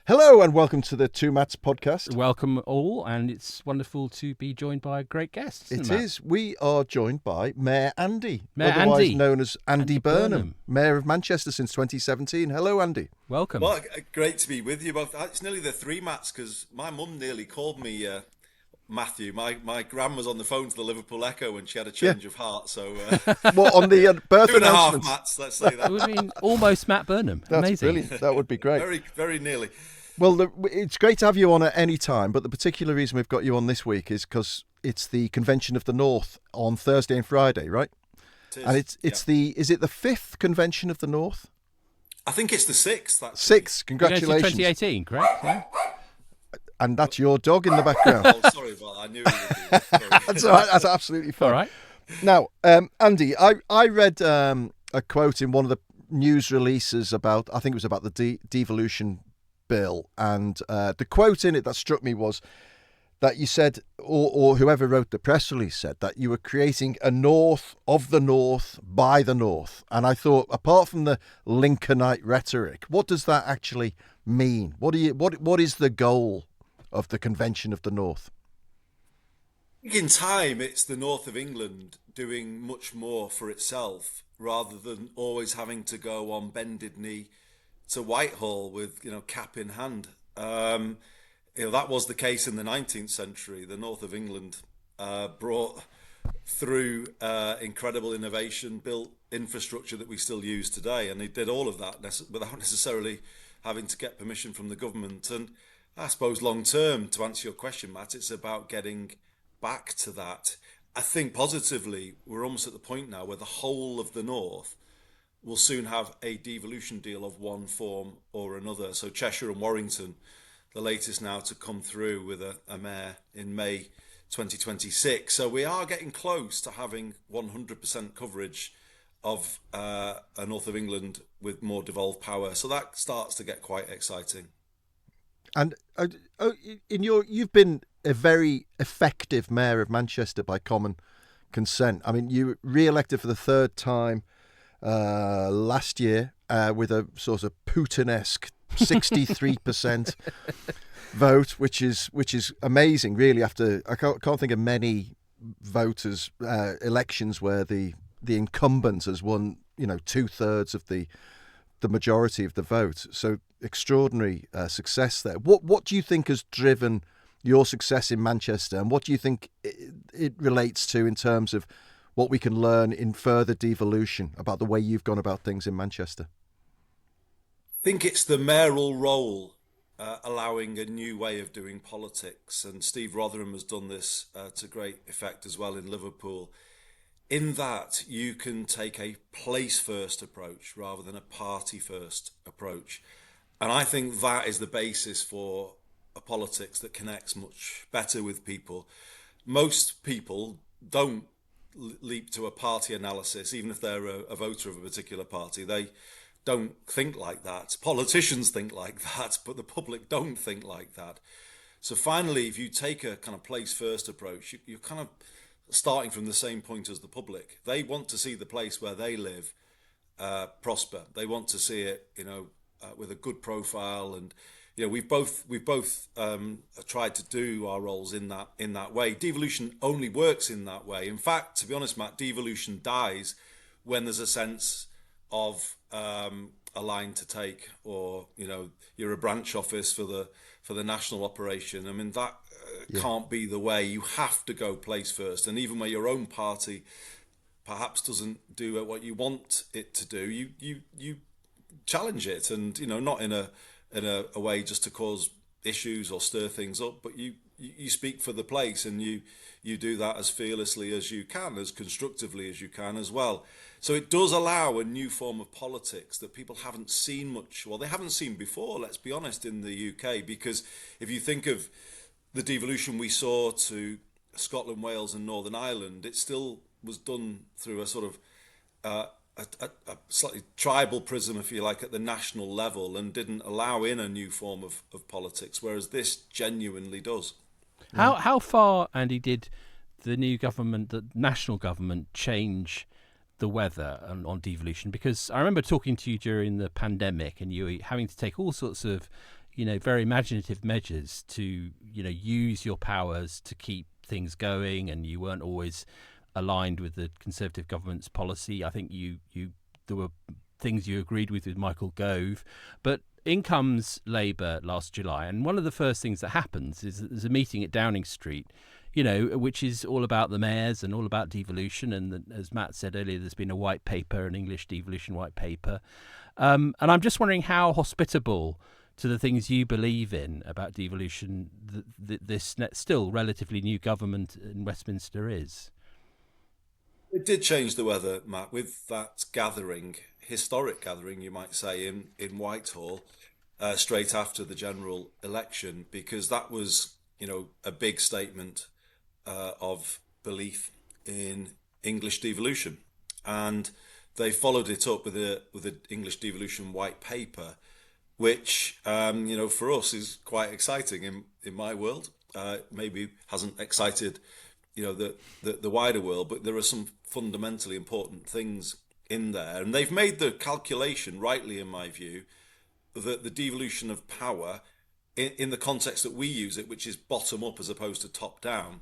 Hello and welcome to the Two Mats podcast. Welcome all, and it's wonderful to be joined by a great guest. It is. We are joined by Mayor Andy, Mayor otherwise Andy. known as Andy Burnham, Burnham, Mayor of Manchester since 2017. Hello, Andy. Welcome. Well, great to be with you both. It's nearly the three Mats because my mum nearly called me Matthew. My gran was on the phone to the Liverpool Echo when she had a change of heart. So What on the birth 2.5 announcement? Mats, let's say that. It would mean almost Matt Burnham. That's Amazing. brilliant. That would be great. Very, very nearly. Well, it's great to have you on at any time, but the particular reason we've got you on this week is because it's the Convention of the North on Thursday and Friday, right? It is, And is it the 5th Convention of the North? I think it's the 6th. 6th, We're going to congratulations. 2018, correct? Yeah. And that's your dog in the background. Oh, sorry about that. I knew it would be. Sorry. That's all right. That's absolutely fine. All right. Now, Andy, I read a quote in one of the news releases about, I think it was about the devolution bill, and the quote in it that struck me was that you said, or whoever wrote the press release said, that you were creating a North of the North by the North. And I thought, apart from the Lincolnite rhetoric, what does that actually mean? What is the goal of the Convention of the North? In time, it's the north of England doing much more for itself rather than always having to go on bended knee to Whitehall with, cap in hand. That was the case in the 19th century. The north of England brought through incredible innovation, built infrastructure that we still use today, and they did all of that without necessarily having to get permission from the government. And I suppose long term, to answer your question, Matt, it's about getting back to that. I think positively, we're almost at the point now where the whole of the north will soon have a devolution deal of one form or another. So Cheshire and Warrington, the latest now to come through with a mayor in May 2026. So we are getting close to having 100% coverage of a north of England with more devolved power. So that starts to get quite exciting. And you've been a very effective mayor of Manchester by common consent. I mean, you were re-elected for the third time last year with a sort of Putin-esque 63% vote, which is amazing, really. After I can't think of many voters elections where the incumbent has won 2/3 of the majority of the vote. So extraordinary success there. What do you think has driven your success in Manchester, and what do you think it relates to in terms of what we can learn in further devolution about the way you've gone about things in Manchester? I think it's the mayoral role allowing a new way of doing politics, and Steve Rotherham has done this to great effect as well in Liverpool. In that you can take a place-first approach rather than a party-first approach. And I think that is the basis for a politics that connects much better with people. Most people don't leap to a party analysis, even if they're a voter of a particular party. They don't think like that. Politicians think like that, but the public don't think like that. So finally, if you take a kind of place-first approach, you're kind of starting from the same point as the public. They want to see the place where they live prosper. They want to see it, with a good profile, and we've both tried to do our roles in that way. Devolution only works in that way. In fact, to be honest, Matt, devolution dies when there's a sense of a line to take, or you're a branch office for the national operation. I mean, that can't be the way. You have to go place first, and even where your own party perhaps doesn't do what you want it to do, you challenge it, and not in a way just to cause issues or stir things up, but you speak for the place, and you do that as fearlessly as you can, as constructively as you can as well. So it does allow a new form of politics that people haven't seen much, well, they haven't seen before, let's be honest, in the UK. Because if you think of the devolution we saw to Scotland, Wales and Northern Ireland, it still was done through a sort of a slightly tribal prism, if you like, at the national level, and didn't allow in a new form of politics, whereas this genuinely does. How far, Andy, did the new government, the national government, change the weather on devolution? Because I remember talking to you during the pandemic, and you were having to take all sorts of very imaginative measures to, use your powers to keep things going, and you weren't always aligned with the Conservative government's policy. I think there were things you agreed with Michael Gove, but in comes Labour last July, and one of the first things that happens is that there's a meeting at Downing Street, which is all about the mayors and all about devolution. And as Matt said earlier, there's been a white paper, an English devolution white paper. And I'm just wondering how hospitable to the things you believe in about devolution this still relatively new government in Westminster is. It did change the weather, Matt, with that gathering, historic gathering, you might say, in Whitehall, straight after the general election, because that was, a big statement of belief in English devolution. And they followed it up with an English devolution white paper, which, for us is quite exciting in my world. Maybe hasn't excited, the wider world, but there are some fundamentally important things in there. And they've made the calculation, rightly in my view, that the devolution of power, in the context that we use it, which is bottom up as opposed to top down,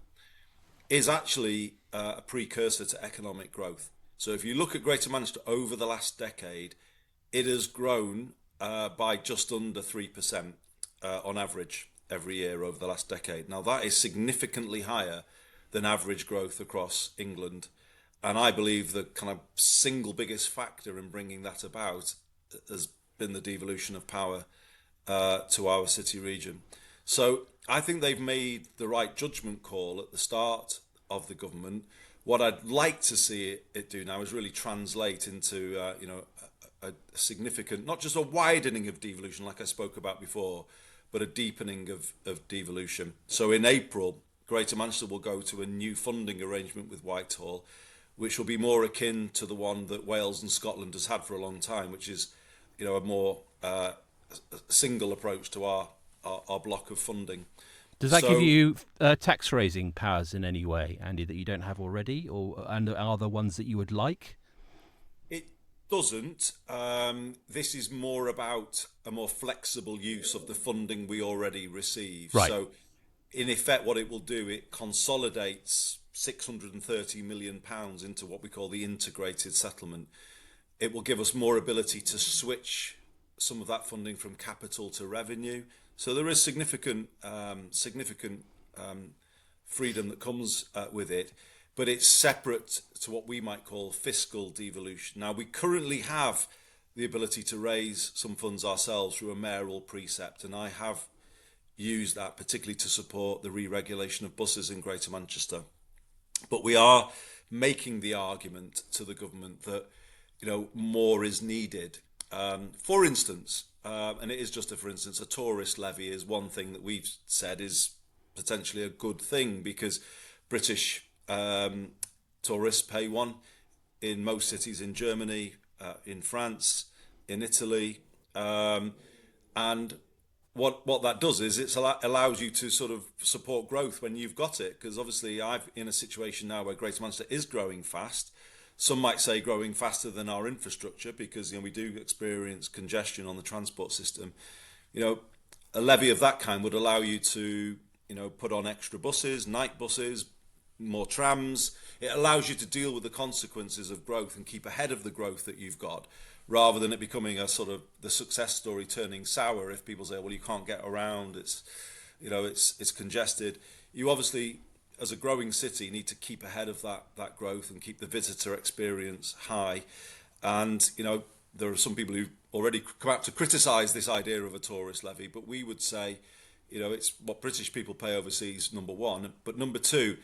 is actually a precursor to economic growth. So if you look at Greater Manchester over the last decade, it has grown by just under 3% on average every year over the last decade. Now that is significantly higher than average growth across England. And I believe the kind of single biggest factor in bringing that about has been the devolution of power to our city region. So I think they've made the right judgment call at the start of the government. What I'd like to see it do now is really translate into a significant, not just a widening of devolution like I spoke about before, but a deepening of devolution. So in April, Greater Manchester will go to a new funding arrangement with Whitehall, which will be more akin to the one that Wales and Scotland has had for a long time, which is, a more single approach to our block of funding. Does that give you tax raising powers in any way, Andy, that you don't have already, and are there ones that you would like? It doesn't. This is more about a more flexible use of the funding we already receive. Right. So in effect, what it will do, it consolidates £630 million into what we call the integrated settlement. It will give us more ability to switch some of that funding from capital to revenue. So there is significant freedom that comes with it, but it's separate to what we might call fiscal devolution. Now, we currently have the ability to raise some funds ourselves through a mayoral precept, and I have used that particularly to support the re-regulation of buses in Greater Manchester. But we are making the argument to the government that, more is needed. For instance, and it is just for instance, a tourist levy is one thing that we've said is potentially a good thing, because British tourists pay one in most cities in Germany, in France, in Italy, and what that does is it allows you to sort of support growth when you've got it, because obviously I'm in a situation now where Greater Manchester is growing fast. Some might say growing faster than our infrastructure, because we do experience congestion on the transport system. A levy of that kind would allow you to put on extra buses, night buses, more trams. It allows you to deal with the consequences of growth and keep ahead of the growth that you've got, rather than it becoming a sort of the success story turning sour if people say, well, you can't get around, it's congested. You obviously, as a growing city, need to keep ahead of that growth and keep the visitor experience high. And there are some people who've already come out to criticise this idea of a tourist levy, but we would say it's what British people pay overseas, number one, but number two,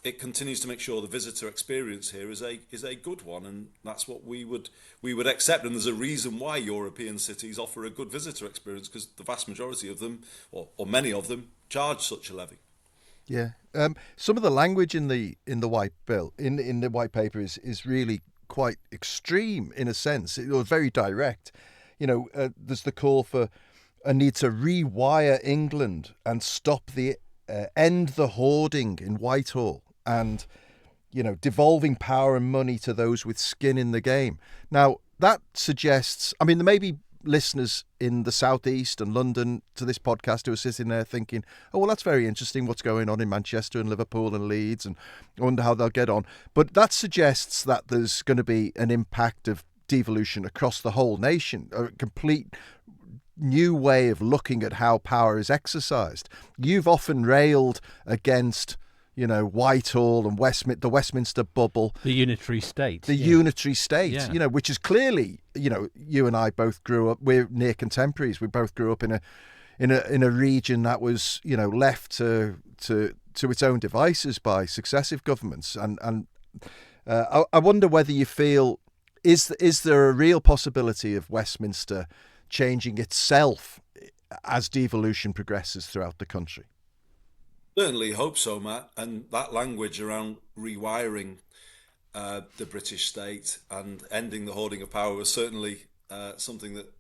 it continues to make sure the visitor experience here is a good one, and that's what we would accept. And there's a reason why European cities offer a good visitor experience, because the vast majority of them, or many of them, charge such a levy. Yeah. Some of the language in the white bill, in the white paper, is really quite extreme in a sense. It was very direct. There's the call for a need to rewire England and stop the end the hoarding in Whitehall, and devolving power and money to those with skin in the game. Now that suggests, there may be listeners in the southeast and London to this podcast who are sitting there thinking, oh, well, that's very interesting what's going on in Manchester and Liverpool and Leeds, and I wonder how they'll get on. But that suggests that there's going to be an impact of devolution across the whole nation, a complete new way of looking at how power is exercised. You've often railed against, Whitehall and the Westminster bubble, the unitary state, unitary state, which is clearly, you and I both grew up. We're near contemporaries. We both grew up in a region that was, left to its own devices by successive governments. And I wonder whether you feel is there a real possibility of Westminster changing itself as devolution progresses throughout the country? Certainly hope so, Matt. And that language around rewiring the British state and ending the hoarding of power was certainly something that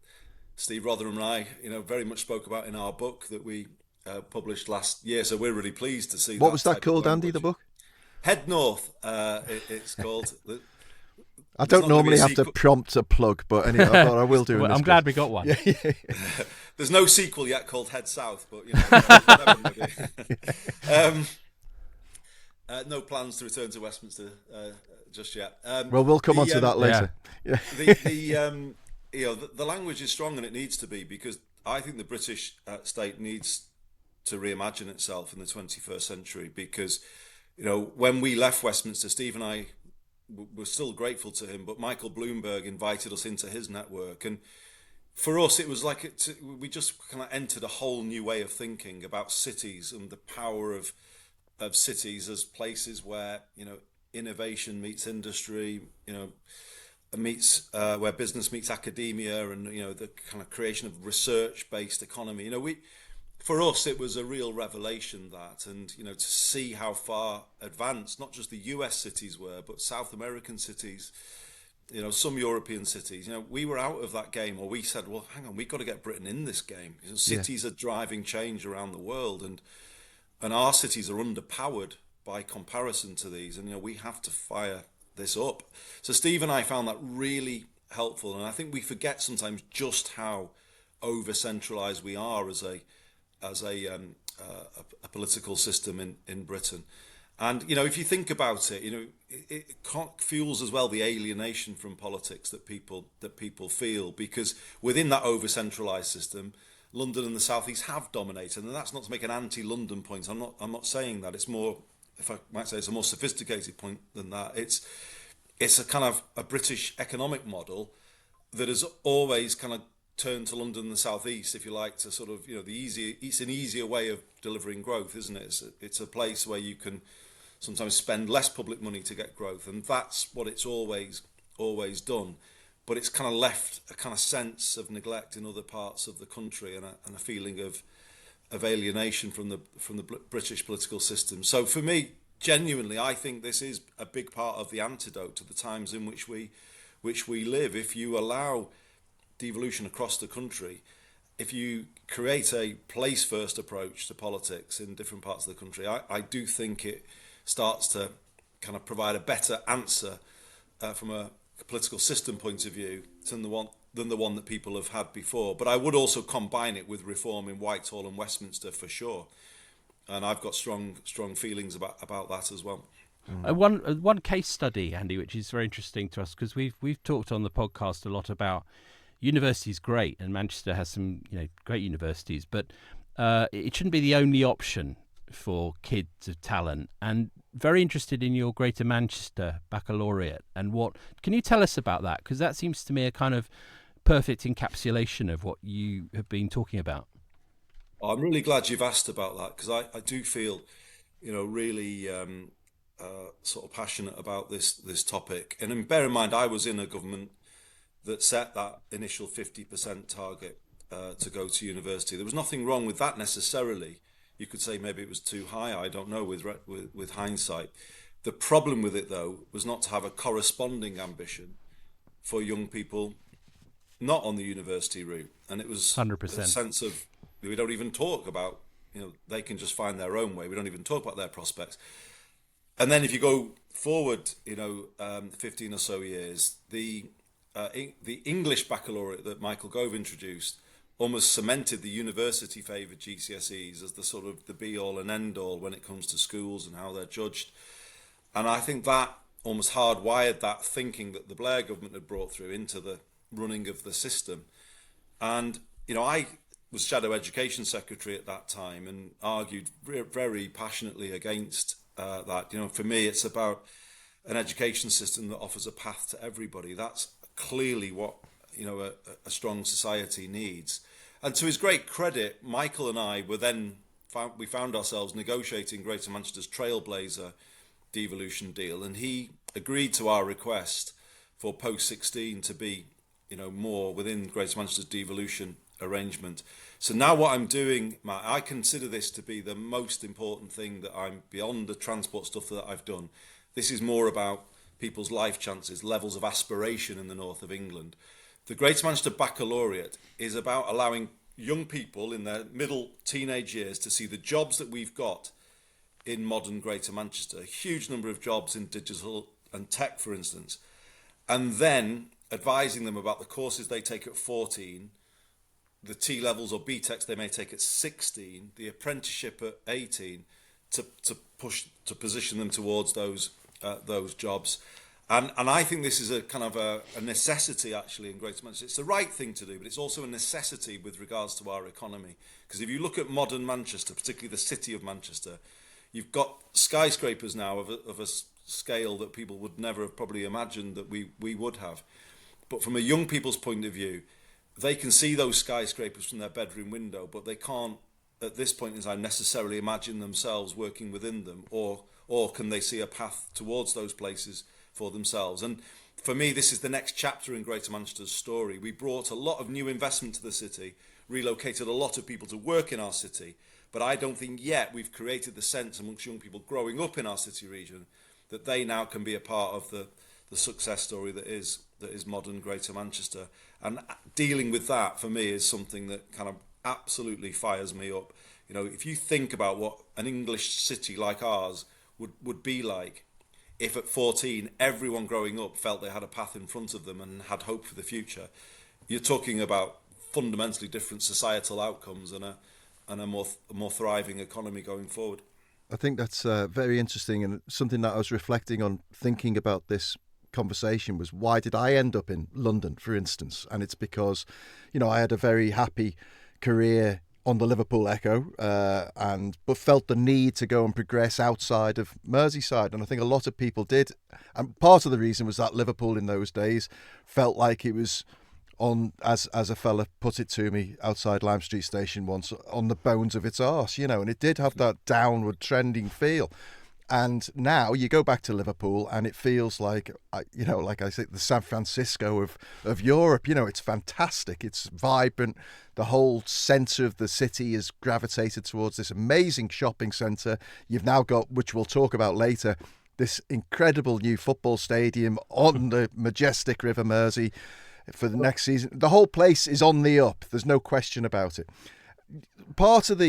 Steve Rotherham and I, very much spoke about in our book that we published last year. So we're really pleased to see. What was that called, Andy? The book? Head North. It's called. I don't normally have to prompt a plug, but anyway, I thought I will do. Well, I'm glad we got one. There's no sequel yet called Head South, but no plans to return to Westminster just yet. Well, we'll come on to that later. Yeah. The language is strong, and it needs to be, because I think the British state needs to reimagine itself in the 21st century. Because when we left Westminster, Steve and I were still grateful to him, but Michael Bloomberg invited us into his network, and for us it was like we just kind of entered a whole new way of thinking about cities and the power of cities as places where innovation meets industry, meets where business meets academia, and the kind of creation of research-based economy. For us, it was a real revelation that, and to see how far advanced not just the US cities were, but South American cities, some European cities. We were out of that game, or we said, well, hang on, we've got to get Britain in this game. Cities are driving change around the world, and our cities are underpowered by comparison to these, and we have to fire this up. So Steve and I found that really helpful, and I think we forget sometimes just how over-centralised we are as a political system in Britain. And if you think about it, it fuels as well the alienation from politics that people feel, because within that over-centralised system, London and the South East have dominated. And that's not to make an anti-London point. I'm not saying that. It's more, if I might say, it's a more sophisticated point than that. It's a kind of a British economic model that has always kind of turned to London and the South East, if you like, to sort of, it's an easier way of delivering growth, isn't it? It's a place where you can sometimes spend less public money to get growth, and that's what it's always done. But it's kind of left a kind of sense of neglect in other parts of the country, and a feeling of alienation from the British political system. So for me, genuinely, I think this is a big part of the antidote to the times in which we live. If you allow devolution across the country, if you create a place-first approach to politics in different parts of the country, I do think it starts to kind of provide a better answer from a political system point of view than the one that people have had before. But I would also combine it with reform in Whitehall and Westminster for sure, and I've got strong feelings about that as well. One case study, Andy, which is very interesting to us, because we've talked on the podcast a lot about universities. Great, and Manchester has some great universities, but it shouldn't be the only option for kids of talent. And very interested in your Greater Manchester Baccalaureate, and what can you tell us about that? Because that seems to me a kind of perfect encapsulation of what you have been talking about. I'm really glad you've asked about that, because I do feel really sort of passionate about this topic. And bear in mind, I was in a government that set that initial 50% target to go to university. There was nothing wrong with that necessarily. You could say maybe it was too high. I don't know with hindsight. The problem with it, though, was not to have a corresponding ambition for young people not on the university route. And it was 100%. a sense of, we don't even talk about, they can just find their own way. We don't even talk about their prospects. And then if you go forward, 15 or so years, the the English baccalaureate that Michael Gove introduced almost cemented the university favoured GCSEs as the sort of the be all and end all when it comes to schools and how they're judged. And I think that almost hardwired that thinking that the Blair government had brought through into the running of the system. And, I was Shadow Education Secretary at that time and argued very passionately against that. For me, it's about an education system that offers a path to everybody. That's clearly what, a strong society needs. And to his great credit, Michael and I we found ourselves negotiating Greater Manchester's Trailblazer devolution deal, and he agreed to our request for post 16 to be more within Greater Manchester's devolution arrangement. So now what I'm doing, Matt, I consider this to be the most important thing that I'm beyond the transport stuff that I've done. This is more about people's life chances, levels of aspiration in the north of England. The Greater Manchester Baccalaureate is about allowing young people in their middle teenage years to see the jobs that we've got in modern Greater Manchester, a huge number of jobs in digital and tech, for instance, and then advising them about the courses they take at 14, the T-levels or B-techs they may take at 16, the apprenticeship at 18, to position them towards those jobs. And I think this is a kind of a necessity actually in Greater Manchester. It's the right thing to do, but it's also a necessity with regards to our economy. Because if you look at modern Manchester, particularly the city of Manchester, you've got skyscrapers now of a scale that people would never have probably imagined that we would have. But from a young people's point of view, they can see those skyscrapers from their bedroom window, but they can't, at this point in time, necessarily imagine themselves working within them, or can they see a path towards those places for themselves. And for me, this is the next chapter in Greater Manchester's story. We brought a lot of new investment to the city, relocated a lot of people to work in our city, but I don't think yet we've created the sense amongst young people growing up in our city region that they now can be a part of the success story that is modern Greater Manchester. And dealing with that, for me, is something that kind of absolutely fires me up. If you think about what an English city like ours would be like if at 14 everyone growing up felt they had a path in front of them and had hope for the future, you're talking about fundamentally different societal outcomes and a more thriving economy going forward. I think that's very interesting, and something that I was reflecting on thinking about this conversation was, why did I end up in London, for instance? And it's because, I had a very happy career on the Liverpool Echo, but felt the need to go and progress outside of Merseyside, and I think a lot of people did. And part of the reason was that Liverpool in those days felt like it was on, as a fella put it to me outside Lime Street Station once, on the bones of its arse, and it did have that downward trending feel. And now you go back to Liverpool and it feels like, like I say, the San Francisco of Europe. It's fantastic. It's vibrant. The whole centre of the city is gravitated towards this amazing shopping centre. You've now got, which we'll talk about later, this incredible new football stadium on the majestic River Mersey for the next season. The whole place is on the up. There's no question about it. Part of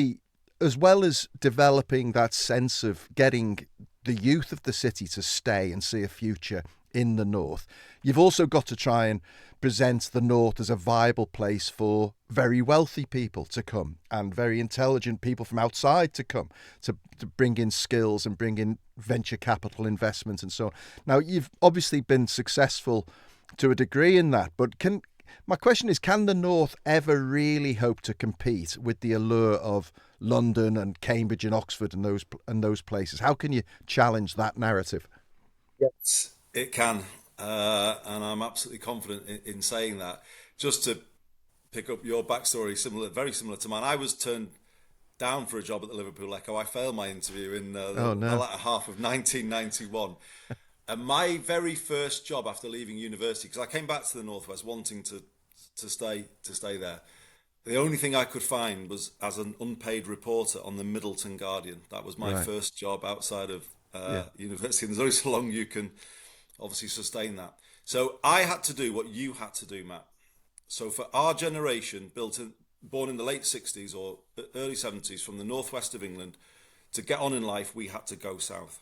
as well as developing that sense of getting the youth of the city to stay and see a future in the north, you've also got to try and present the north as a viable place for very wealthy people to come and very intelligent people from outside to come to bring in skills and bring in venture capital investment and so on. Now, you've obviously been successful to a degree in that, but my question is, can the north ever really hope to compete with the allure of London and Cambridge and Oxford and those places? How can you challenge that narrative? Yes, it can, and I'm absolutely confident in saying that. Just to pick up your backstory, very similar to mine, I was turned down for a job at the Liverpool Echo. I failed my interview in the latter half of 1991. And my very first job after leaving university, because I came back to the Northwest wanting to stay there, the only thing I could find was as an unpaid reporter on the Middleton Guardian. That was my first job outside of university. And there's only so long you can obviously sustain that. So I had to do what you had to do, Matt. So for our generation, born in the late 60s or early 70s from the northwest of England, to get on in life, we had to go south.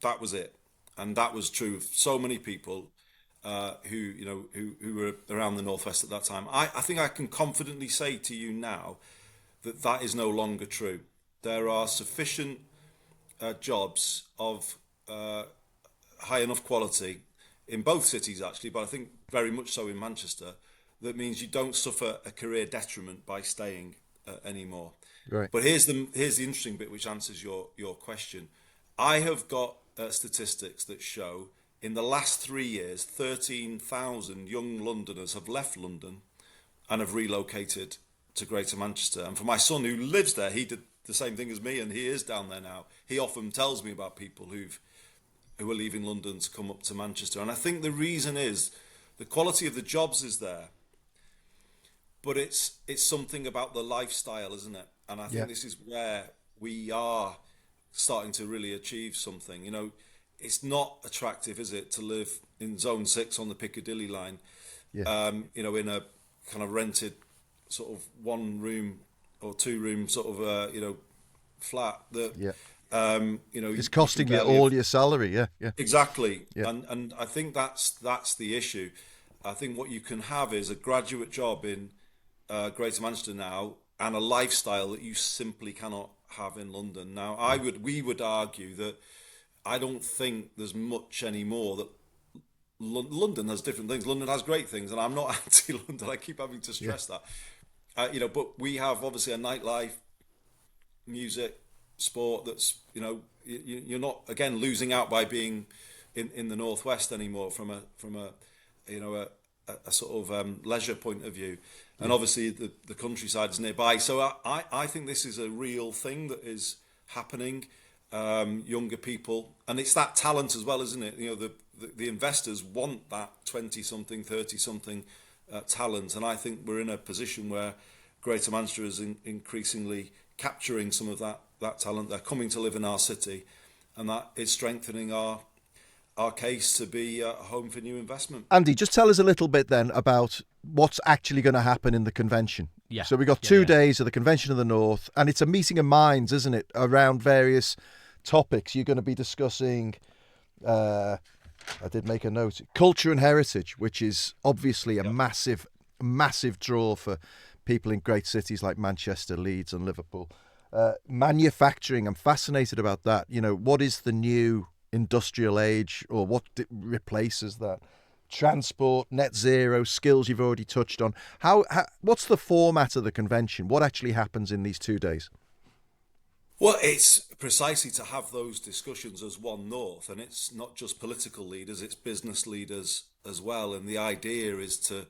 That was it. And that was true of so many people. who were around the northwest at that time. I think I can confidently say to you now that that is no longer true. There are sufficient jobs of high enough quality in both cities, actually, but I think very much so in Manchester. That means you don't suffer a career detriment by staying anymore. Right. But here's the interesting bit, which answers your question. I have got statistics that show in the last 3 years, 13,000 young Londoners have left London and have relocated to Greater Manchester. And for my son who lives there, he did the same thing as me, and he is down there now. He often tells me about people who are leaving London to come up to Manchester. And I think the reason is the quality of the jobs is there, but it's something about the lifestyle, isn't it? And I think this is where we are starting to really achieve something. You know, it's not attractive, is it, to live in Zone 6 on the Piccadilly line, in a kind of rented sort of 1 room or 2 room sort of, flat that, it's costing you all your salary. Yeah. Exactly. Yeah. And I think that's the issue. I think what you can have is a graduate job in Greater Manchester now and a lifestyle that you simply cannot have in London. Now, we would argue that I don't think there's much anymore that London has different things. London has great things, and I'm not anti-London. I keep having to stress that. But we have obviously a nightlife, music, sport that's, you're not, again, losing out by being in the northwest anymore from a sort of leisure point of view. And obviously the countryside is nearby. So I think this is a real thing that is happening. Younger people, and it's that talent as well, isn't it? The investors want that 20-something, 30-something talent, and I think we're in a position where Greater Manchester is increasingly capturing some of that talent. They're coming to live in our city, and that is strengthening our case to be a home for new investment. Andy, just tell us a little bit then about what's actually going to happen in the convention. Yeah. So we've got 2 days of the Convention of the North, and it's a meeting of minds, isn't it, around various topics. You're going to be discussing, I did make a note, culture and heritage, which is obviously a massive draw for people in great cities like Manchester, Leeds and Liverpool. Manufacturing, I'm fascinated about that. What is the new industrial age, or what replaces that? Transport, net zero, skills you've already touched on. What's the format of the convention? What actually happens in these 2 days? Well, it's precisely to have those discussions as One North, and it's not just political leaders, it's business leaders as well. And the idea is to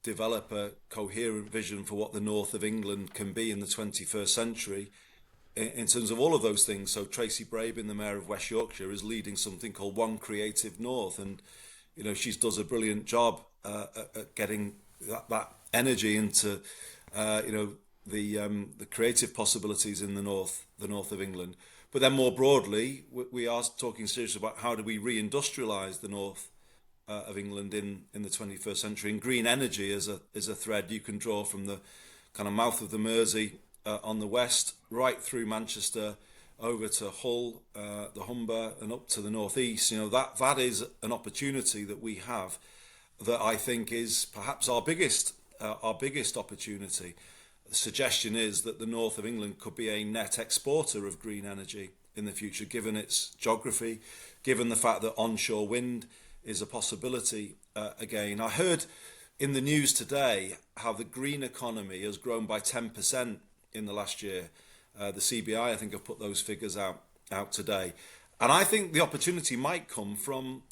develop a coherent vision for what the north of England can be in the 21st century in terms of all of those things. So Tracy Brabin, the Mayor of West Yorkshire, is leading something called One Creative North, and she does a brilliant job at getting that energy into the creative possibilities in the north of England. But then more broadly, we are talking seriously about how do we reindustrialise the north of England in the 21st century. And green energy is a thread you can draw from the kind of mouth of the Mersey on the west, right through Manchester, over to Hull, the Humber, and up to the northeast. That is an opportunity that we have that I think is perhaps our biggest opportunity. The suggestion is that the north of England could be a net exporter of green energy in the future, given its geography, given the fact that onshore wind is a possibility again. I heard in the news today how the green economy has grown by 10% in the last year. The CBI, I think, have put those figures out today. And I think the opportunity might come from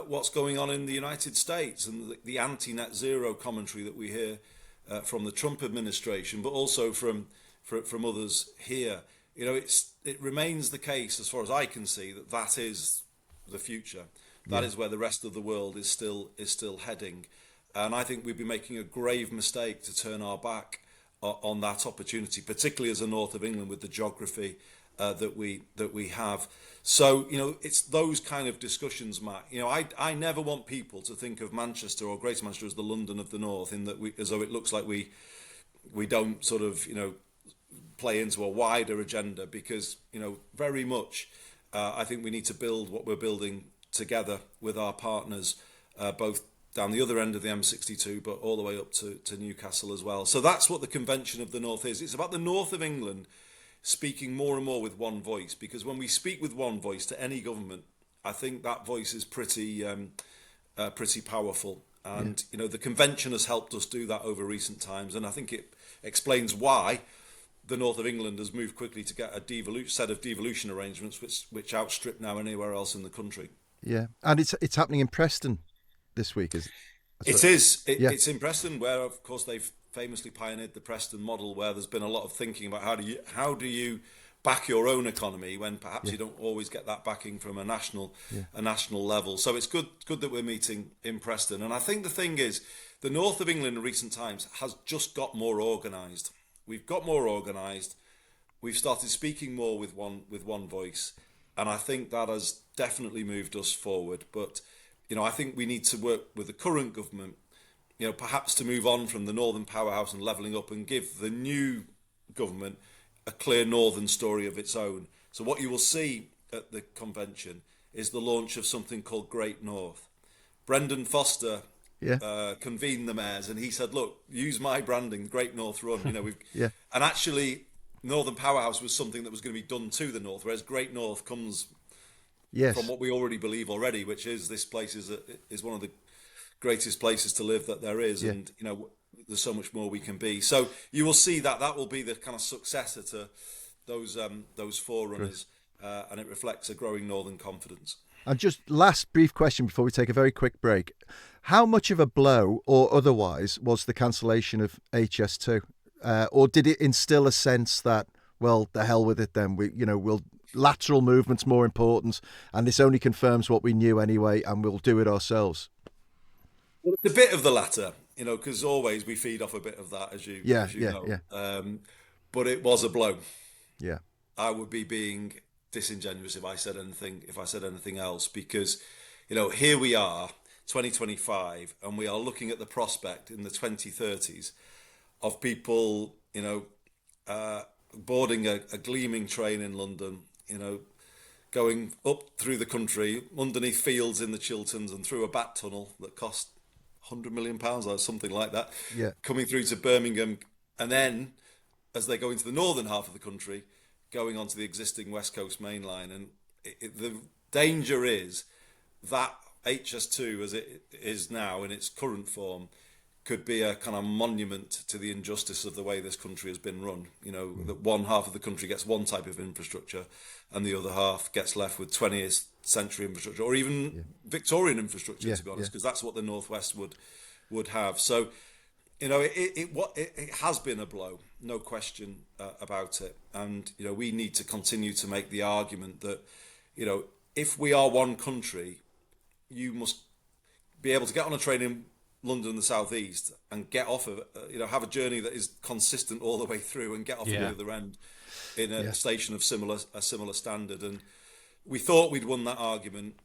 what's going on in the United States and the anti-net zero commentary that we hear from the Trump administration, but also from others here. It remains the case, as far as I can see, that is the future. That is where the rest of the world is still heading. And I think we'd be making a grave mistake to turn our back on that opportunity, particularly as a north of England with the geography that we have. So, it's those kind of discussions, Matt. I never want people to think of Manchester or Greater Manchester as the London of the North, in that as though it looks like we don't sort of, play into a wider agenda, because, very much I think we need to build what we're building together with our partners both down the other end of the M62, but all the way up to Newcastle as well. So that's what the Convention of the North is. It's about the north of England speaking more and more with one voice, because when we speak with one voice to any government, I think that voice is pretty powerful. And, the Convention has helped us do that over recent times. And I think it explains why the north of England has moved quickly to get a set of devolution arrangements, which outstrip now anywhere else in the country. Yeah. And it's happening in Preston this week, is it? It's in Preston, where, of course, they've famously pioneered the Preston model, where there's been a lot of thinking about how do you back your own economy when perhaps you don't always get that backing from a national level. So it's good that we're meeting in Preston. And I think the thing is, the north of England in recent times has just got more organised. We've got more organised. We've started speaking more with one voice, and I think that has definitely moved us forward. But I think we need to work with the current government, perhaps to move on from the northern powerhouse and levelling up, and give the new government a clear northern story of its own. So what you will see at the convention is the launch of something called Great North. Brendan Foster convened the mayors, and he said, "Look, use my branding, Great North Run." And actually, Northern Powerhouse was something that was going to be done to the north, whereas Great North comes from what we already believe already, which is this place is one of the greatest places to live that there is, and there's so much more we can be. So you will see that will be the kind of successor to those forerunners, and it reflects a growing northern confidence. And just last brief question before we take a very quick break: how much of a blow, or otherwise, was the cancellation of HS2, or did it instill a sense that, well, the hell with it then? We'll lateral movement's more important, and this only confirms what we knew anyway, and we'll do it ourselves? Well, it's a bit of the latter, because always we feed off a bit of that, as you know. But it was a blow. Yeah, I would be being disingenuous if I said anything else, because here we are, 2025, and we are looking at the prospect in the 2030s of people boarding a gleaming train in London, going up through the country, underneath fields in the Chilterns, and through a bat tunnel that cost £100 million or something like that, coming through to Birmingham, and then as they go into the northern half of the country, going onto the existing West Coast main line. And the danger is that HS2, as it is now in its current form, could be a kind of monument to the injustice of the way this country has been run. That one half of the country gets one type of infrastructure and the other half gets left with 20th century infrastructure, or even Victorian infrastructure, to be honest, because that's what the Northwest would have. So, it has been a blow, no question about it. And, we need to continue to make the argument that, if we are one country, you must be able to get on a train in London and the southeast and get off of have a journey that is consistent all the way through, and get off at the other end in a station of a similar standard. And we thought we'd won that argument.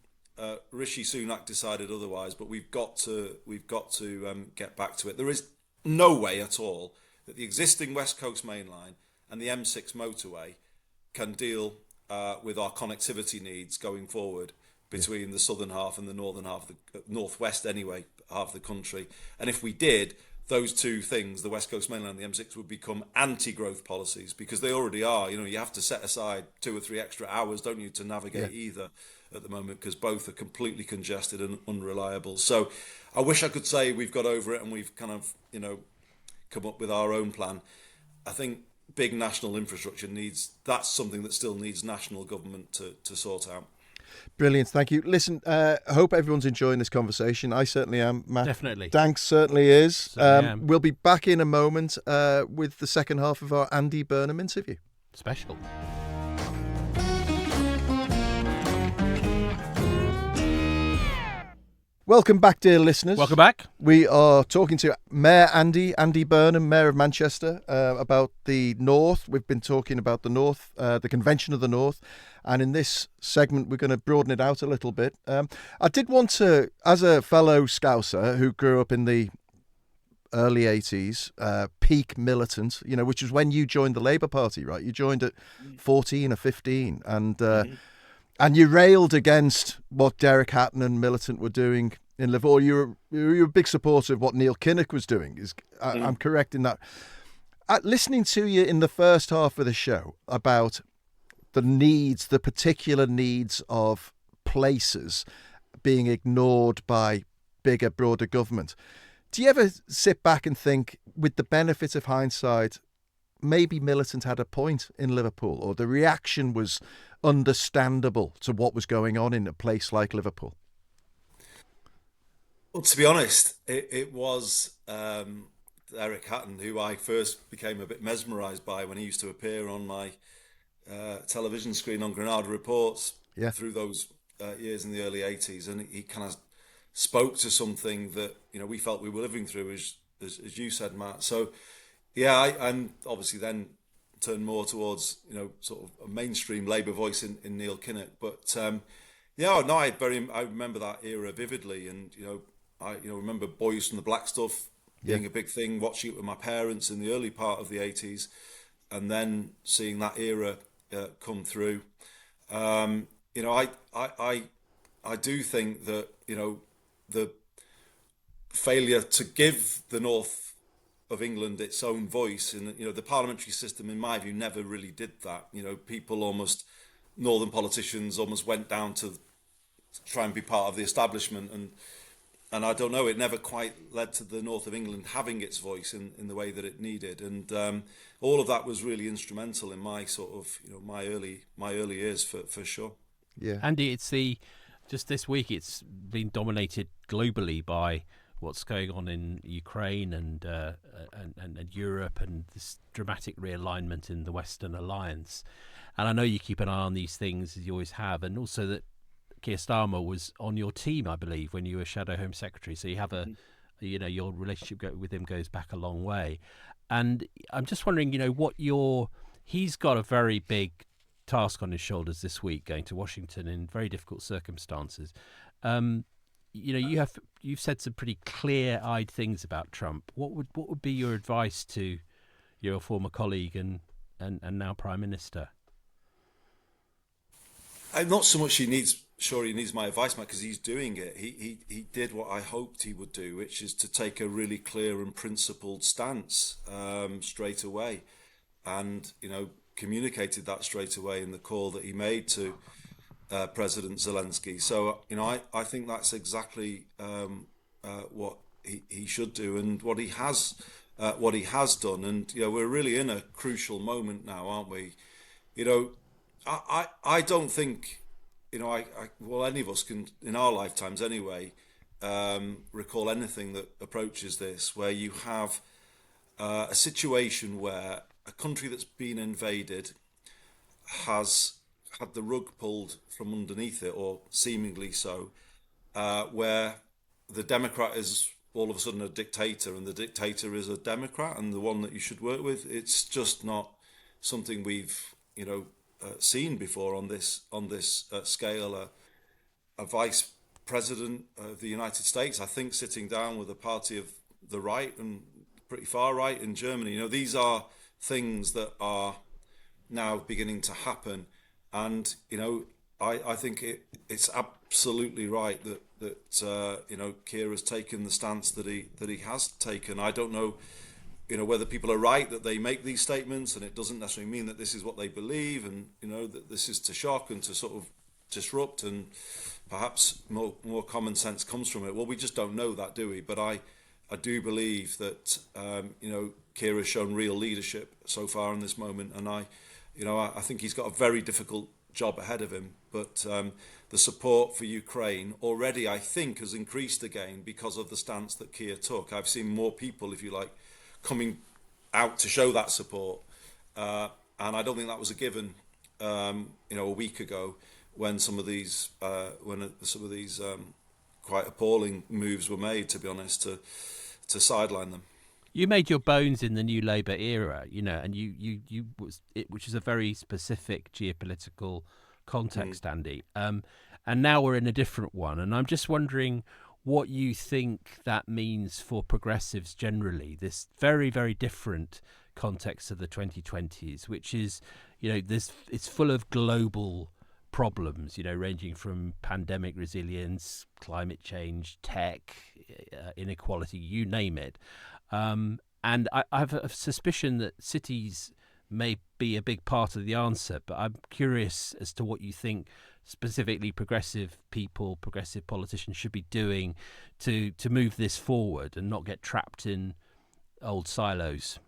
Rishi Sunak decided otherwise, but we've got to get back to it. There is no way at all that the existing West Coast main line and the M6 motorway can deal with our connectivity needs going forward between the southern half and the northern half, the northwest anyway, half of the country. And if we did, those two things, the West Coast mainland and the M6, would become anti-growth policies, because they already are. You have to set aside 2 or 3 extra hours, don't you, to navigate either at the moment, because both are completely congested and unreliable. So I wish I could say we've got over it and we've kind of, come up with our own plan. I think big national infrastructure that's something that still needs national government to sort out. Brilliant, thank you. Listen, I hope everyone's enjoying this conversation. I certainly am, Matt. Definitely. Dank certainly is. Certainly we'll be back in a moment with the second half of our Andy Burnham interview. Special. Welcome back, dear listeners. Welcome back. We are talking to Mayor Andy Burnham, Mayor of Manchester, about the North. We've been talking about the North, the Convention of the North. And in this segment, we're going to broaden it out a little bit. I did want to, as a fellow Scouser who grew up in the early 80s, peak militant, which was when you joined the Labour Party, right? You joined at 14 or 15. And you railed against what Derek Hatton and Militant were doing in Liverpool. You're a big supporter of what Neil Kinnock was doing. I'm correct in that. Listening to you in the first half of the show about the particular needs of places being ignored by bigger, broader government. Do you ever sit back and think, with the benefit of hindsight, maybe Militant had a point in Liverpool, or the reaction was understandable to what was going on in a place like Liverpool? Well, to be honest, it was Eric Hatton who I first became a bit mesmerised by when he used to appear on my television screen on Granada Reports Yeah. through those years in the early 80s, and he kind of spoke to something that we felt we were living through, as you said, Matt. So yeah, I'm obviously then turned more towards sort of a mainstream Labour voice in Neil Kinnock, but yeah, no, I remember that era vividly, and I remember Boys from the Black Stuff being a big thing, watching it with my parents in the early part of the 80s, and then seeing that era come through. I do think that the failure to give the north of England its own voice, and the parliamentary system, in my view, never really did that. Northern politicians almost went down to try and be part of the establishment, and I don't know, it never quite led to the north of England having its voice in the way that it needed, and all of that was really instrumental in my sort of my early years for sure. Yeah, Andy, just this week it's been dominated globally by what's going on in Ukraine and Europe, and this dramatic realignment in the Western alliance. And I know you keep an eye on these things, as you always have, and also that Keir Starmer was on your team, I believe, when you were Shadow Home Secretary. So you have your relationship with him goes back a long way. And I'm just wondering, he's got a very big task on his shoulders this week, going to Washington in very difficult circumstances. You've said some pretty clear-eyed things about Trump. What would be your advice to your former colleague and now Prime Minister? I'm not so much he needs my advice, Matt, because he's doing it. He did what I hoped he would do, which is to take a really clear and principled stance straight away, and communicated that straight away in the call that he made to President Zelensky. So I think that's exactly what he should do, and what he has done. And we're really in a crucial moment now, aren't we? I don't think any of us can, in our lifetimes anyway, recall anything that approaches this, where you have a situation where a country that's been invaded has had the rug pulled from underneath it, or seemingly so, where the Democrat is all of a sudden a dictator, and the dictator is a Democrat, and the one that you should work with. It's just not something we've seen before on this scale. A vice president of the United States, I think, sitting down with a party of the right and pretty far right in Germany. These are things that are now beginning to happen, and I think it's absolutely right that Keir has taken the stance that he has taken. I don't know whether people are right that they make these statements, and it doesn't necessarily mean that this is what they believe, and that this is to shock and to sort of disrupt, and perhaps more common sense comes from it. Well, we just don't know that, do we? But I do believe that Keir has shown real leadership so far in this moment, and I think he's got a very difficult job ahead of him. But the support for Ukraine already, I think, has increased again because of the stance that Keir took. I've seen more people, if you like, coming out to show that support, and I don't think that was a given a week ago, when some of these quite appalling moves were made, to be honest, to sideline them. You made your bones in the New Labour era, and which is a very specific geopolitical context, Andy. And now we're in a different one, and I'm just wondering what you think that means for progressives generally. This very, very different context of the 2020s, which is, it's full of global problems, ranging from pandemic resilience, climate change, tech, inequality, you name it. And I have a suspicion that cities may be a big part of the answer, but I'm curious as to what you think specifically progressive people, progressive politicians should be doing to move this forward and not get trapped in old silos.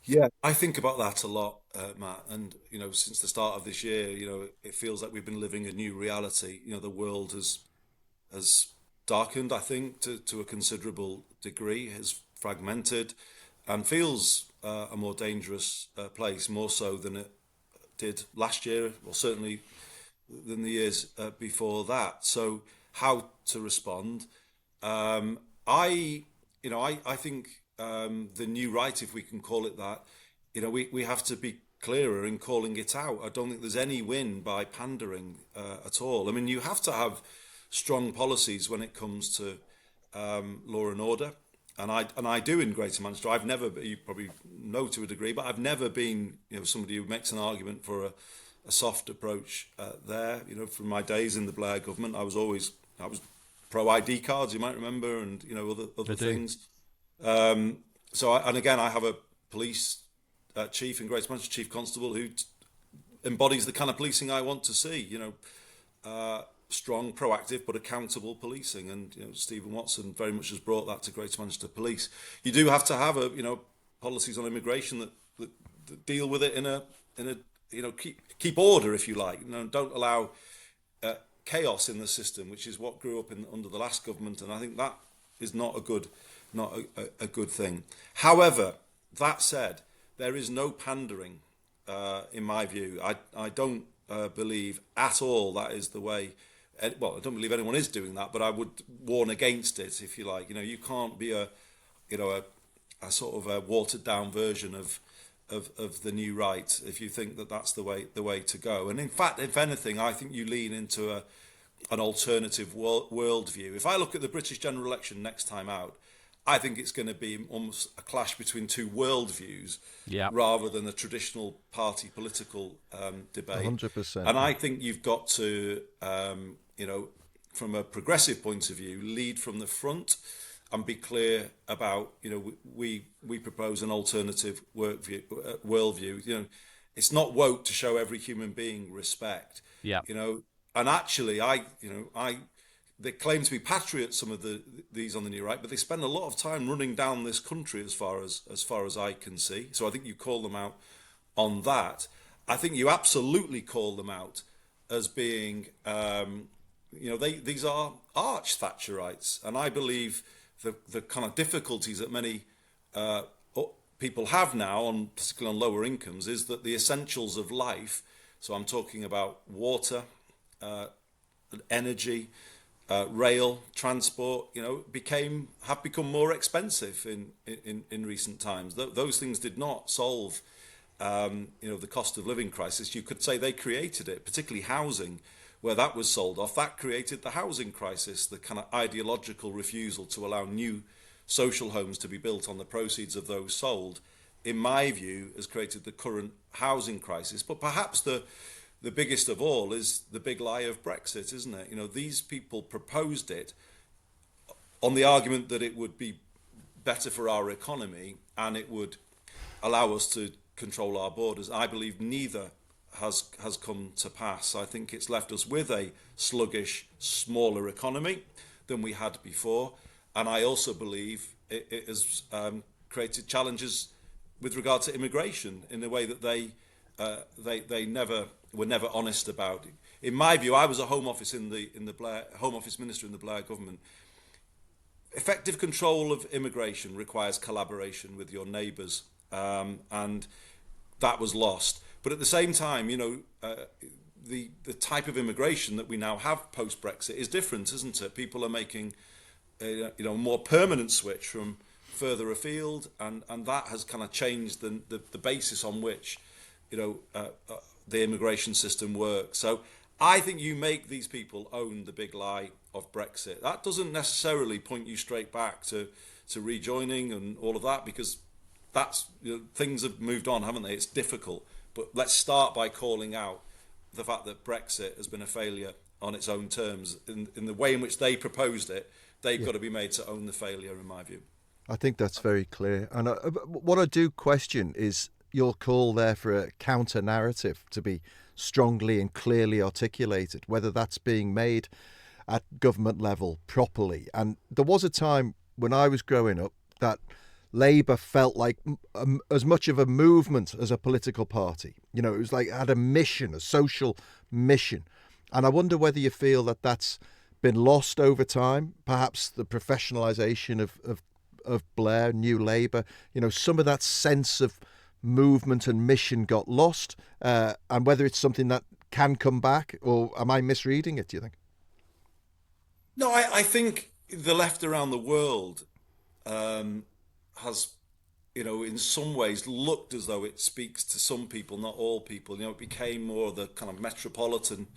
Yeah, I think about that a lot, Matt. And since the start of this year, it feels like we've been living a new reality. The world has darkened, I think, to a considerable degree, has fragmented, and feels a more dangerous place, more so than it did last year, or certainly than the years before that. So, how to respond? I, I think the new right, if we can call it that, we have to be clearer in calling it out. I don't think there's any win by pandering at all. I mean, you have to have strong policies when it comes to law and order, and I do in Greater Manchester. I've never, you probably know to a degree, but I've never been somebody who makes an argument for a soft approach there. From my days in the Blair government, I was pro ID cards, you might remember, and other things. And again, I have a police chief in Greater Manchester, chief constable, who embodies the kind of policing I want to see. Strong, proactive, but accountable policing, and Stephen Watson very much has brought that to Greater Manchester Police. You do have to have policies on immigration that deal with it in a keep order, if you like. Don't allow chaos in the system, which is what grew up under the last government, and I think that is not a good thing. However, that said, there is no pandering in my view. I don't believe at all that is the way. Well, I don't believe anyone is doing that, but I would warn against it, if you like. You can't be a sort of a watered down version of the new right if you think that that's the way to go. And in fact, if anything, I think you lean into an alternative worldview. If I look at the British general election next time out, I think it's going to be almost a clash between two worldviews, rather than a traditional party political debate. 100%. And I think you've got to, from a progressive point of view, lead from the front and be clear about, we propose an alternative worldview. It's not woke to show every human being respect. Yeah. And actually, they claim to be patriots, some of these on the new right, but they spend a lot of time running down this country as far as I can see. So I think you call them out on that. I think you absolutely call them out as being, these are arch Thatcherites, and I believe the kind of difficulties that many people have now, particularly on lower incomes, is that the essentials of life. So I'm talking about water, energy. Rail transport, have become more expensive in recent times. Those things did not solve, the cost of living crisis. You could say they created it, particularly housing, where that was sold off. That created the housing crisis, the kind of ideological refusal to allow new social homes to be built on the proceeds of those sold, in my view, has created the current housing crisis. But perhaps the biggest of all is the big lie of Brexit, isn't it? These people proposed it on the argument that it would be better for our economy and it would allow us to control our borders. I believe neither has come to pass. I think it's left us with a sluggish, smaller economy than we had before. And I also believe it has created challenges with regard to immigration in a way that they were never honest about. In my view, I was a Home Office Home Office minister in the Blair government. Effective control of immigration requires collaboration with your neighbours, and that was lost. But at the same time, the type of immigration that we now have post Brexit is different, isn't it? People are making a more permanent switch from further afield, and that has kind of changed the basis on which the immigration system works. So I think you make these people own the big lie of Brexit. That doesn't necessarily point you straight back to rejoining and all of that, because things have moved on, haven't they? It's difficult. But let's start by calling out the fact that Brexit has been a failure on its own terms. In the way in which they proposed it, they've Yeah. got to be made to own the failure, in my view. I think that's very clear. And what I do question is your call there for a counter narrative to be strongly and clearly articulated, whether that's being made at government level properly. And there was a time when I was growing up that Labour felt like as much of a movement as a political party. You know, it was like it had a mission, a social mission. And I wonder whether you feel that that's been lost over time, perhaps the professionalisation of Blair, New Labour, you know, some of that sense of movement and mission got lost, and whether it's something that can come back, or am I misreading it, do you think? No, I think the left around the world has, in some ways looked as though it speaks to some people, not all people. It became more the kind of metropolitan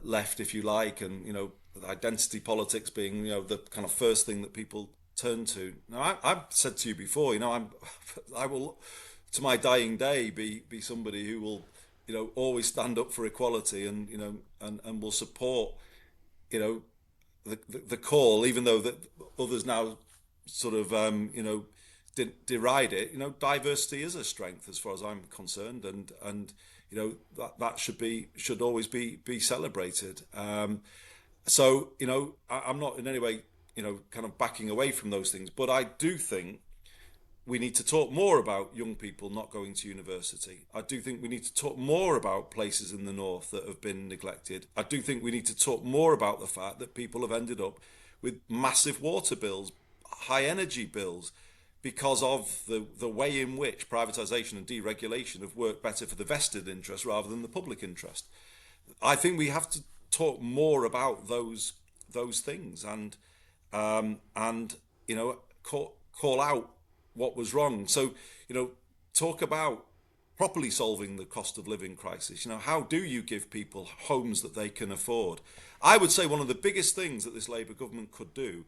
left, if you like, and identity politics being the kind of first thing that people turn to. Now, I've said to you before, I will, to my dying day, be somebody who will, always stand up for equality and will support, the call, even though that others now sort of, deride it. Diversity is a strength as far as I'm concerned, and that should always be celebrated. So I'm not in any way kind of backing away from those things, but I do think we need to talk more about young people not going to university. I do think we need to talk more about places in the north that have been neglected. I do think we need to talk more about the fact that people have ended up with massive water bills, high energy bills, because of the way in which privatisation and deregulation have worked better for the vested interest rather than the public interest. I think we have to talk more about those things and call out what was wrong. So talk about properly solving the cost of living crisis. How do you give people homes that they can afford? I would say one of the biggest things that this Labour government could do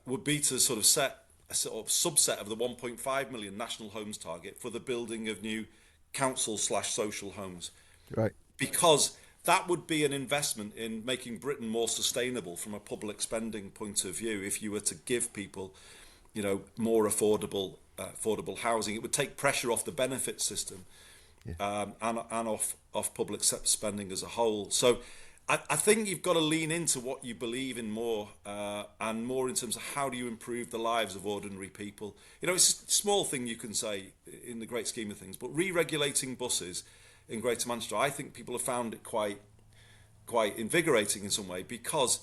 would be to sort of set a sort of subset of the 1.5 million national homes target for the building of new council/social homes. Right. Because that would be an investment in making Britain more sustainable from a public spending point of view. If you were to give people, more affordable housing, it would take pressure off the benefit system, and off public spending as a whole. So I think you've got to lean into what you believe in more, and more in terms of how do you improve the lives of ordinary people. It's a small thing you can say in the great scheme of things, but re-regulating buses in Greater Manchester, I think people have found it quite invigorating in some way, because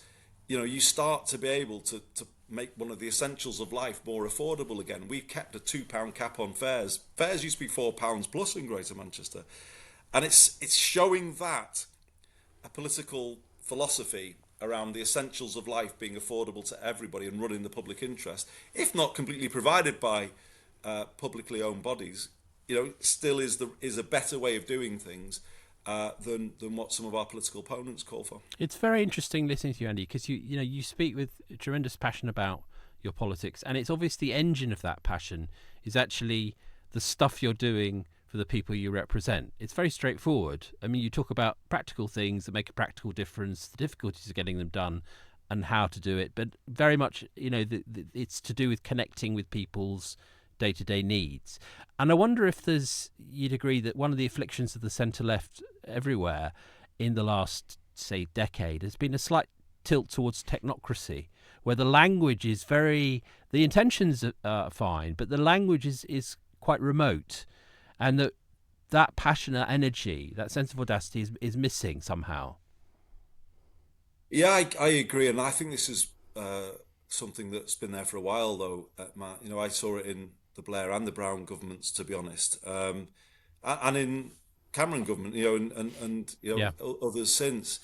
you start to be able to make one of the essentials of life more affordable again. We've kept a £2 cap on fares. Fares used to be £4 plus in Greater Manchester, and it's showing that a political philosophy around the essentials of life being affordable to everybody and running the public interest, if not completely provided by publicly owned bodies, still is a better way of doing things than what some of our political opponents call for. It's very interesting listening to you, Andy, because you speak with tremendous passion about your politics, and it's obvious the engine of that passion is actually the stuff you're doing for the people you represent. It's very straightforward. I mean, you talk about practical things that make a practical difference, the difficulties of getting them done, and how to do it, but very much, it's to do with connecting with people's day-to-day needs. And I wonder if you'd agree that one of the afflictions of the centre-left everywhere in the last, say, decade has been a slight tilt towards technocracy, where the language is the intentions are fine, but the language is quite remote, and that passion, that energy, that sense of audacity is missing somehow. Yeah, I agree, and I think this is something that's been there for a while, though, Matt. I saw it in the Blair and the Brown governments, to be honest, and in Cameron government, and others since.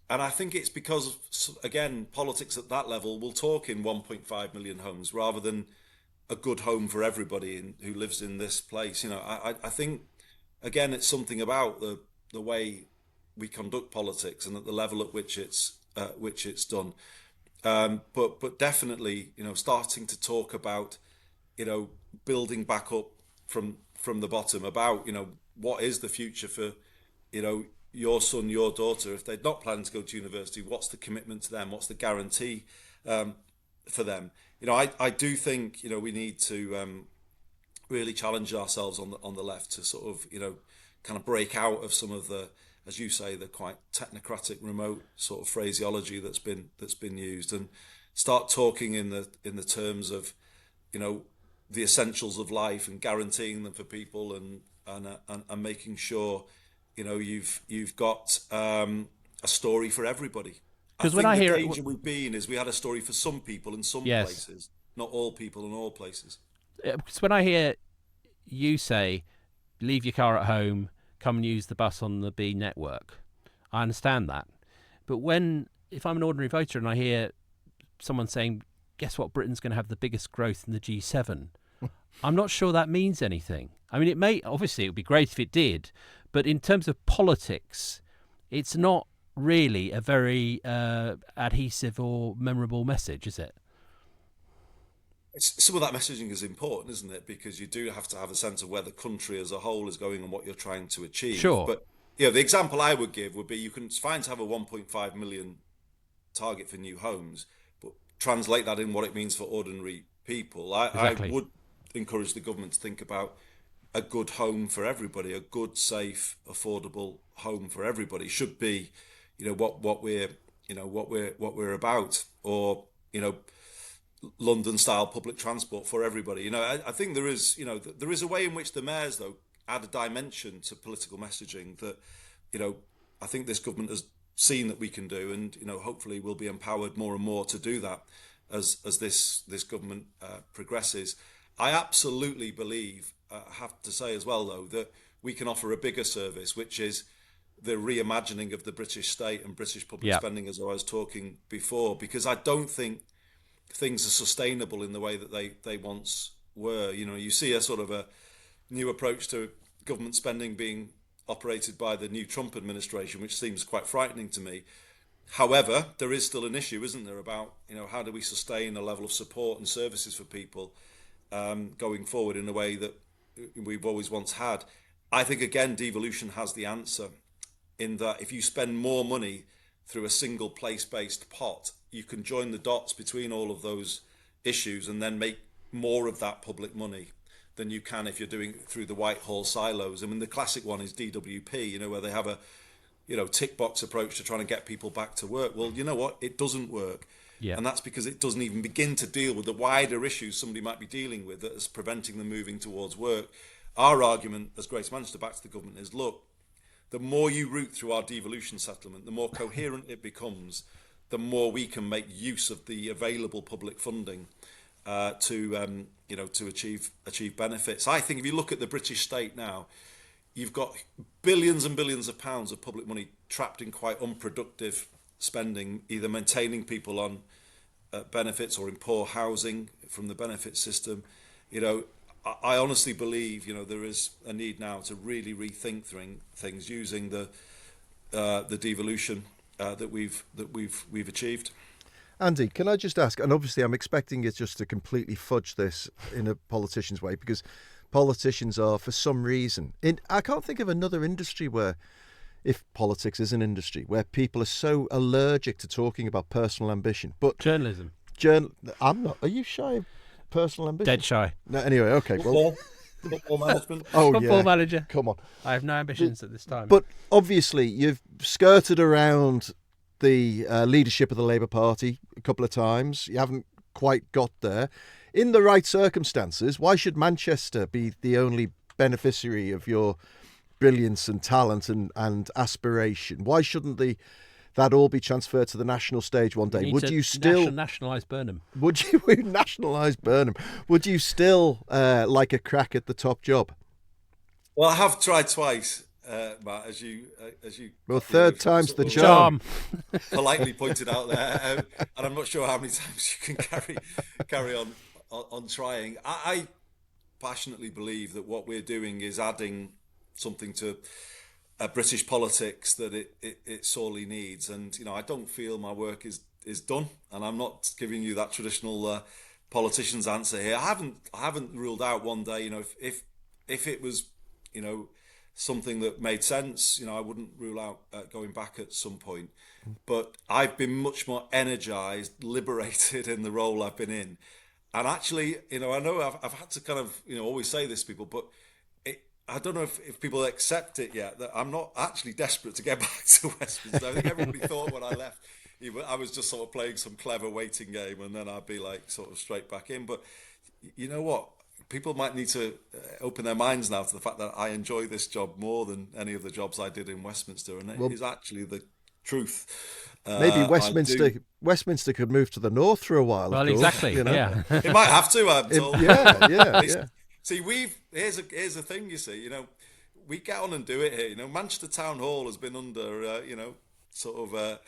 And I think it's because, again, politics at that level will talk in 1.5 million homes rather than a good home for everybody who lives in this place. I think, again, it's something about the way we conduct politics and at the level at which it's done. But definitely, starting to talk about, building back up from the bottom, about, what is the future for your son, your daughter, if they're not planning to go to university, what's the commitment to them? What's the guarantee for them? I do think we need to really challenge ourselves on the left to sort of kind of break out of some of the, as you say, the quite technocratic, remote sort of phraseology that's been used, and start talking in the terms of the essentials of life and guaranteeing them for people, and making sure you've got a story for everybody. I Because when think I the hear danger we've been is we had a story for some people in some yes, places, not all people in all places. because when I hear you say, leave your car at home, come and use the bus on the B network, I understand that. But if I'm an ordinary voter and I hear someone saying, guess what, Britain's going to have the biggest growth in the G7, I'm not sure that means anything. I mean, obviously it would be great if it did, but in terms of politics, it's not really a very adhesive or memorable message, is it? Some of that messaging is important, isn't it? Because you do have to have a sense of where the country as a whole is going and what you're trying to achieve. Sure. But the example I would give would be, you can fine to have a 1.5 million target for new homes, but translate that in what it means for ordinary people. Exactly. I would encourage the government to think about a good home for everybody, a good, safe, affordable home for everybody should be, what we're about, or London style public transport for everybody. I think there is a way in which the mayors though add a dimension to political messaging that I think this government has seen that we can do, and hopefully we'll be empowered more and more to do that as this government progresses. I absolutely believe, I have to say as well though, that we can offer a bigger service, which is the reimagining of the British state and British public spending, as I was talking before, because I don't think things are sustainable in the way that they once were. You see a sort of a new approach to government spending being operated by the new Trump administration, which seems quite frightening to me. However, there is still an issue, isn't there, about how do we sustain a level of support and services for people going forward in a way that we've always once had. I think again devolution has the answer, in that if you spend more money through a single place-based pot, you can join the dots between all of those issues and then make more of that public money than you can if you're doing it through the Whitehall silos. I mean, the classic one is DWP, where they have a tick box approach to trying to get people back to work. Well, you know what? It doesn't work. Yeah. And that's because it doesn't even begin to deal with the wider issues somebody might be dealing with that is preventing them moving towards work. Our argument as Greater Manchester back to the government is, look, the more you route through our devolution settlement, the more coherent it becomes, the more we can make use of the available public funding to achieve benefits. I think if you look at the British state now, you've got billions and billions of pounds of public money trapped in quite unproductive spending, either maintaining people on benefits or in poor housing from the benefit system. I honestly believe there is a need now to really rethink things using the devolution that we've achieved. Andy, can I just ask, and obviously I'm expecting it just to completely fudge this in a politician's way, because politicians are, for some reason, I can't think of another industry where, if politics is an industry, where people are so allergic to talking about personal ambition. But journalism. I'm not. Are you shy of personal ambition? Dead shy. No, anyway, okay. Well, football management. Football manager. Come on. I have no ambitions at this time. But obviously, you've skirted around the leadership of the Labour Party a couple of times. You haven't quite got there. In the right circumstances, why should Manchester be the only beneficiary of your brilliance and talent and aspiration? Why shouldn't that all be transferred to the national stage one day? Would you still nationalise Burnham? Would you nationalise Burnham? Would you still like a crack at the top job? Well, I have tried twice, Matt, as you. Well, third time's the charm. Politely pointed out there, and I'm not sure how many times you can carry on trying. I passionately believe that what we're doing is adding something to British politics that it sorely needs, and I don't feel my work is done, and I'm not giving you that traditional politician's answer here. I haven't ruled out one day, if it was something that made sense. I wouldn't rule out going back at some point. But I've been much more energized, liberated in the role I've been in. And actually, I know I've had to kind of, always say this to people, but I don't know if people accept it yet, that I'm not actually desperate to get back to Westminster. I think everybody thought when I left, I was just sort of playing some clever waiting game and then I'd be like sort of straight back in. But you know what? People might need to open their minds now to the fact that I enjoy this job more than any of the jobs I did in Westminster. And it is actually the truth. Maybe Westminster could move to the north for a while. Well, of course, exactly. Yeah. It might have to, I'm told. Yeah. See, here's a thing. You see, we get on and do it here. Manchester Town Hall has been under, sort of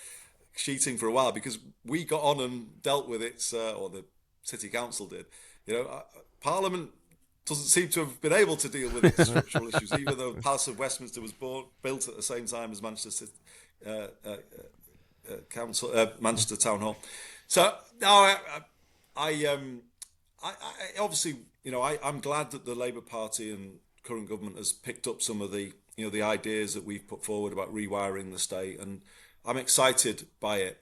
sheeting for a while because we got on and dealt with it, or the City Council did. Parliament doesn't seem to have been able to deal with its structural issues, even though the Palace of Westminster was built at the same time as Manchester Manchester Town Hall. So no, I obviously, I'm glad that the Labour Party and current government has picked up some of the, the ideas that we've put forward about rewiring the state, and I'm excited by it.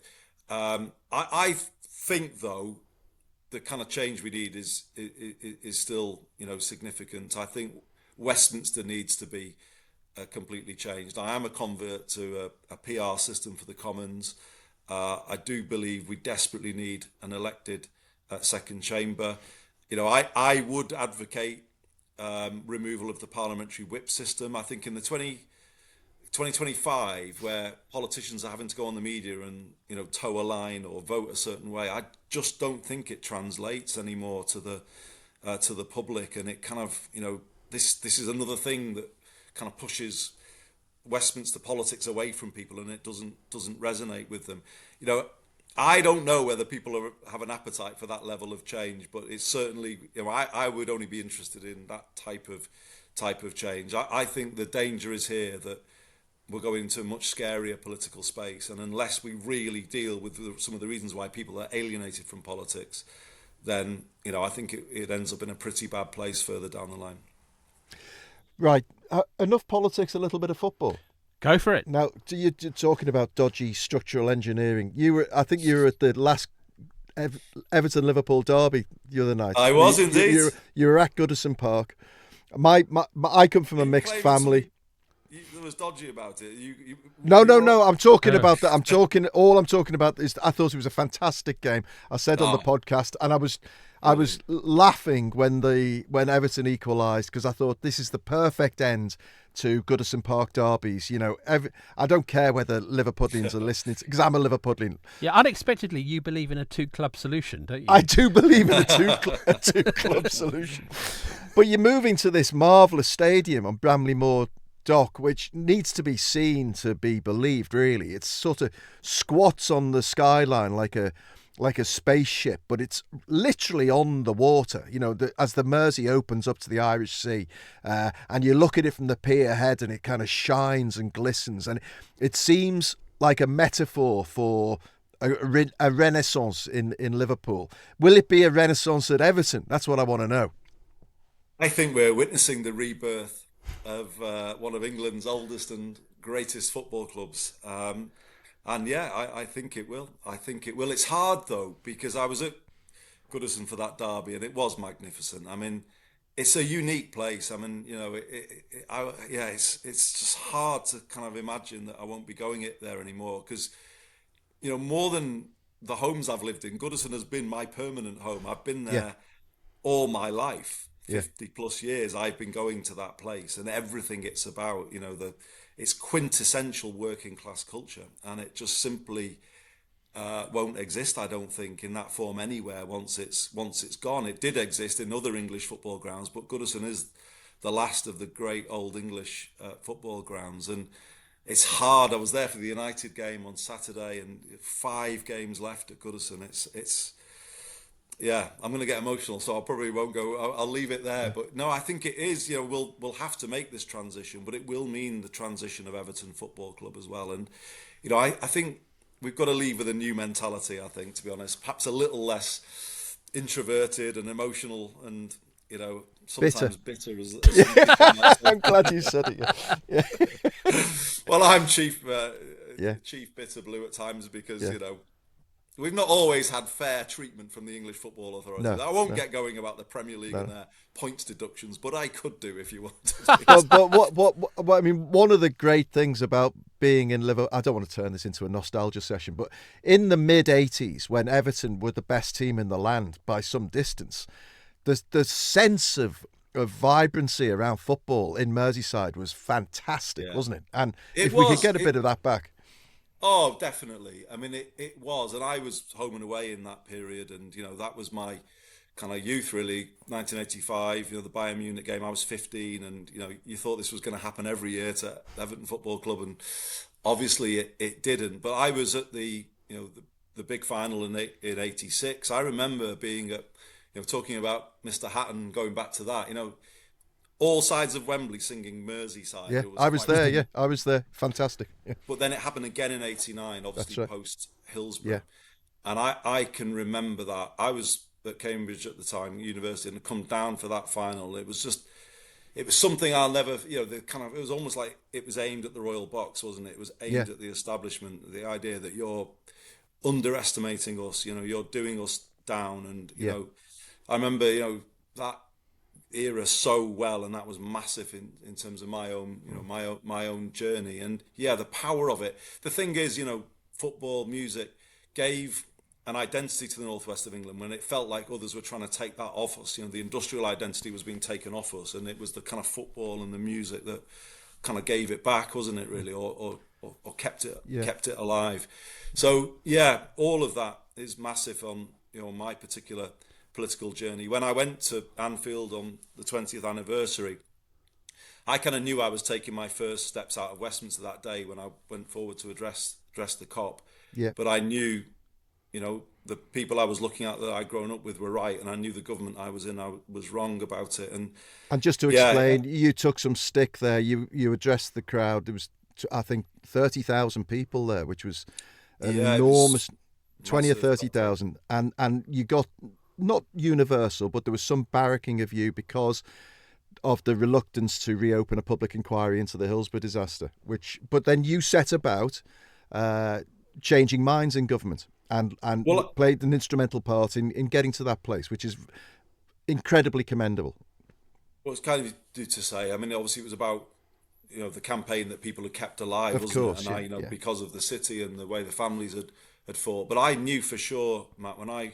I think, though, the kind of change we need is still, significant. I think Westminster needs to be completely changed. I am a convert to a PR system for the Commons. I do believe we desperately need an elected second chamber. I would advocate removal of the parliamentary whip system. I think in the 2025, where politicians are having to go on the media and toe a line or vote a certain way, I just don't think it translates anymore to the public, and it kind of this is another thing that kind of pushes Westminster politics away from people, and it doesn't resonate with them. I don't know whether people have an appetite for that level of change, but it's certainly, I would only be interested in that type of change. I think the danger is here that we're going into a much scarier political space, and unless we really deal with some of the reasons why people are alienated from politics, then I think it ends up in a pretty bad place further down the line. Right. Enough politics, a little bit of football. Go for it. Now, you're talking about dodgy structural engineering. I think you were at the last Everton Liverpool derby the other night. I was indeed. You were at Goodison Park. I come from a mixed family. There was dodgy about it. No. I'm talking about that. All I'm talking about is I thought it was a fantastic game. I said on the podcast, and I was laughing when Everton equalised, because I thought this is the perfect end to Goodison Park derbies. I don't care whether Liverpudlians are listening, because I'm a Liverpudlian. Yeah, unexpectedly, you believe in a two-club solution, don't you? I do believe in a two-club solution. But you're moving to this marvellous stadium on Bramley Moore Dock, which needs to be seen to be believed, really. It's sort of squats on the skyline like a spaceship, but it's literally on the water, as the Mersey opens up to the Irish Sea, and you look at it from the pier head and it kind of shines and glistens, and it seems like a metaphor for a renaissance in Liverpool. Will it be a renaissance at Everton? That's what I want to know. I think we're witnessing the rebirth of one of England's oldest and greatest football clubs. And yeah, I think it will. It's hard, though, because I was at Goodison for that derby, and it was magnificent. I mean, it's a unique place. I mean, it's just hard to kind of imagine that I won't be going there anymore, because, more than the homes I've lived in, Goodison has been my permanent home. I've been there all my life. 50 plus years I've been going to that place, and everything it's about, it's quintessential working class culture, and it just simply won't exist, I don't think, in that form anywhere once it's gone. It did exist in other English football grounds, but Goodison is the last of the great old English football grounds, and it's hard. I was there for the United game on Saturday, and 5 games left at Goodison. It's yeah, I'm going to get emotional, so I probably won't go. I'll leave it there. But no, I think it is. We'll have to make this transition, but it will mean the transition of Everton Football Club as well. And I think we've got to leave with a new mentality. I think, to be honest, perhaps a little less introverted and emotional, and sometimes bitter as some people might say. I'm glad you said it. Yeah. Well, I'm chief Yeah. chief bitter blue at times because Yeah. we've not always had fair treatment from the English Football Authority. No, I won't no, get going about the Premier League and no. their points deductions, but I could do if you wanted me But to. but what I mean, one of the great things about being in Liverpool, I don't want to turn this into a nostalgia session, but in the mid '80s, when Everton were the best team in the land by some distance, the sense of vibrancy around football in Merseyside was fantastic, Yeah, wasn't it? And it if we could was. get a bit of that back, Oh, definitely. I mean, it was, and I was home and away in that period, and that was my kind of youth, really. 1985, the Bayern Munich game. I was 15, and you thought this was going to happen every year to Everton Football Club, and obviously it didn't. But I was at the big final in '86. I remember being at talking about Mr. Hatton, going back to that. All sides of Wembley singing Merseyside. yeah, It was I was quite there. Yeah, I was there. Fantastic. Yeah, But then it happened again in '89, that's obviously right. post Yeah, Hillsborough. And I can remember that. I was at Cambridge at the time, university, and had come down for that final. It was something I'll never, it was almost like it was aimed at the Royal Box, wasn't it? It was yeah, aimed at the establishment, the idea that you're underestimating us, you're doing us down. And, yeah. I remember, that era so well, and that was massive in terms of my own my own journey. And yeah, the power of it. The thing is, football, music gave an identity to the northwest of England when it felt like others were trying to take that off us. The industrial identity was being taken off us, and it was the kind of football and the music that kind of gave it back, wasn't it? Really, or kept Yeah. it alive. So yeah, all of that is massive on my particular political journey. When I went to Anfield on the 20th anniversary, I kind of knew I was taking my first steps out of Westminster that day when I went forward to address the COP. Yeah. But I knew, the people I was looking at that I'd grown up with were right, and I knew the government I was in, I was wrong about it. And And just to yeah, explain, you took some stick there. You addressed the crowd. There was, I think, 30,000 people there, which was an yeah, it enormous, was 20 or massive. 30,000. And you got, not universal, but there was some barracking of you because of the reluctance to reopen a public inquiry into the Hillsborough disaster. But then you set about changing minds in government and Well, played an instrumental part in getting to that place, which is incredibly commendable. well, it's kind of due to say. I mean, obviously, it was about the campaign that people had kept alive, Of wasn't course, it? And yeah, yeah. because of the city and the way the families had fought. But I knew for sure, Matt, when I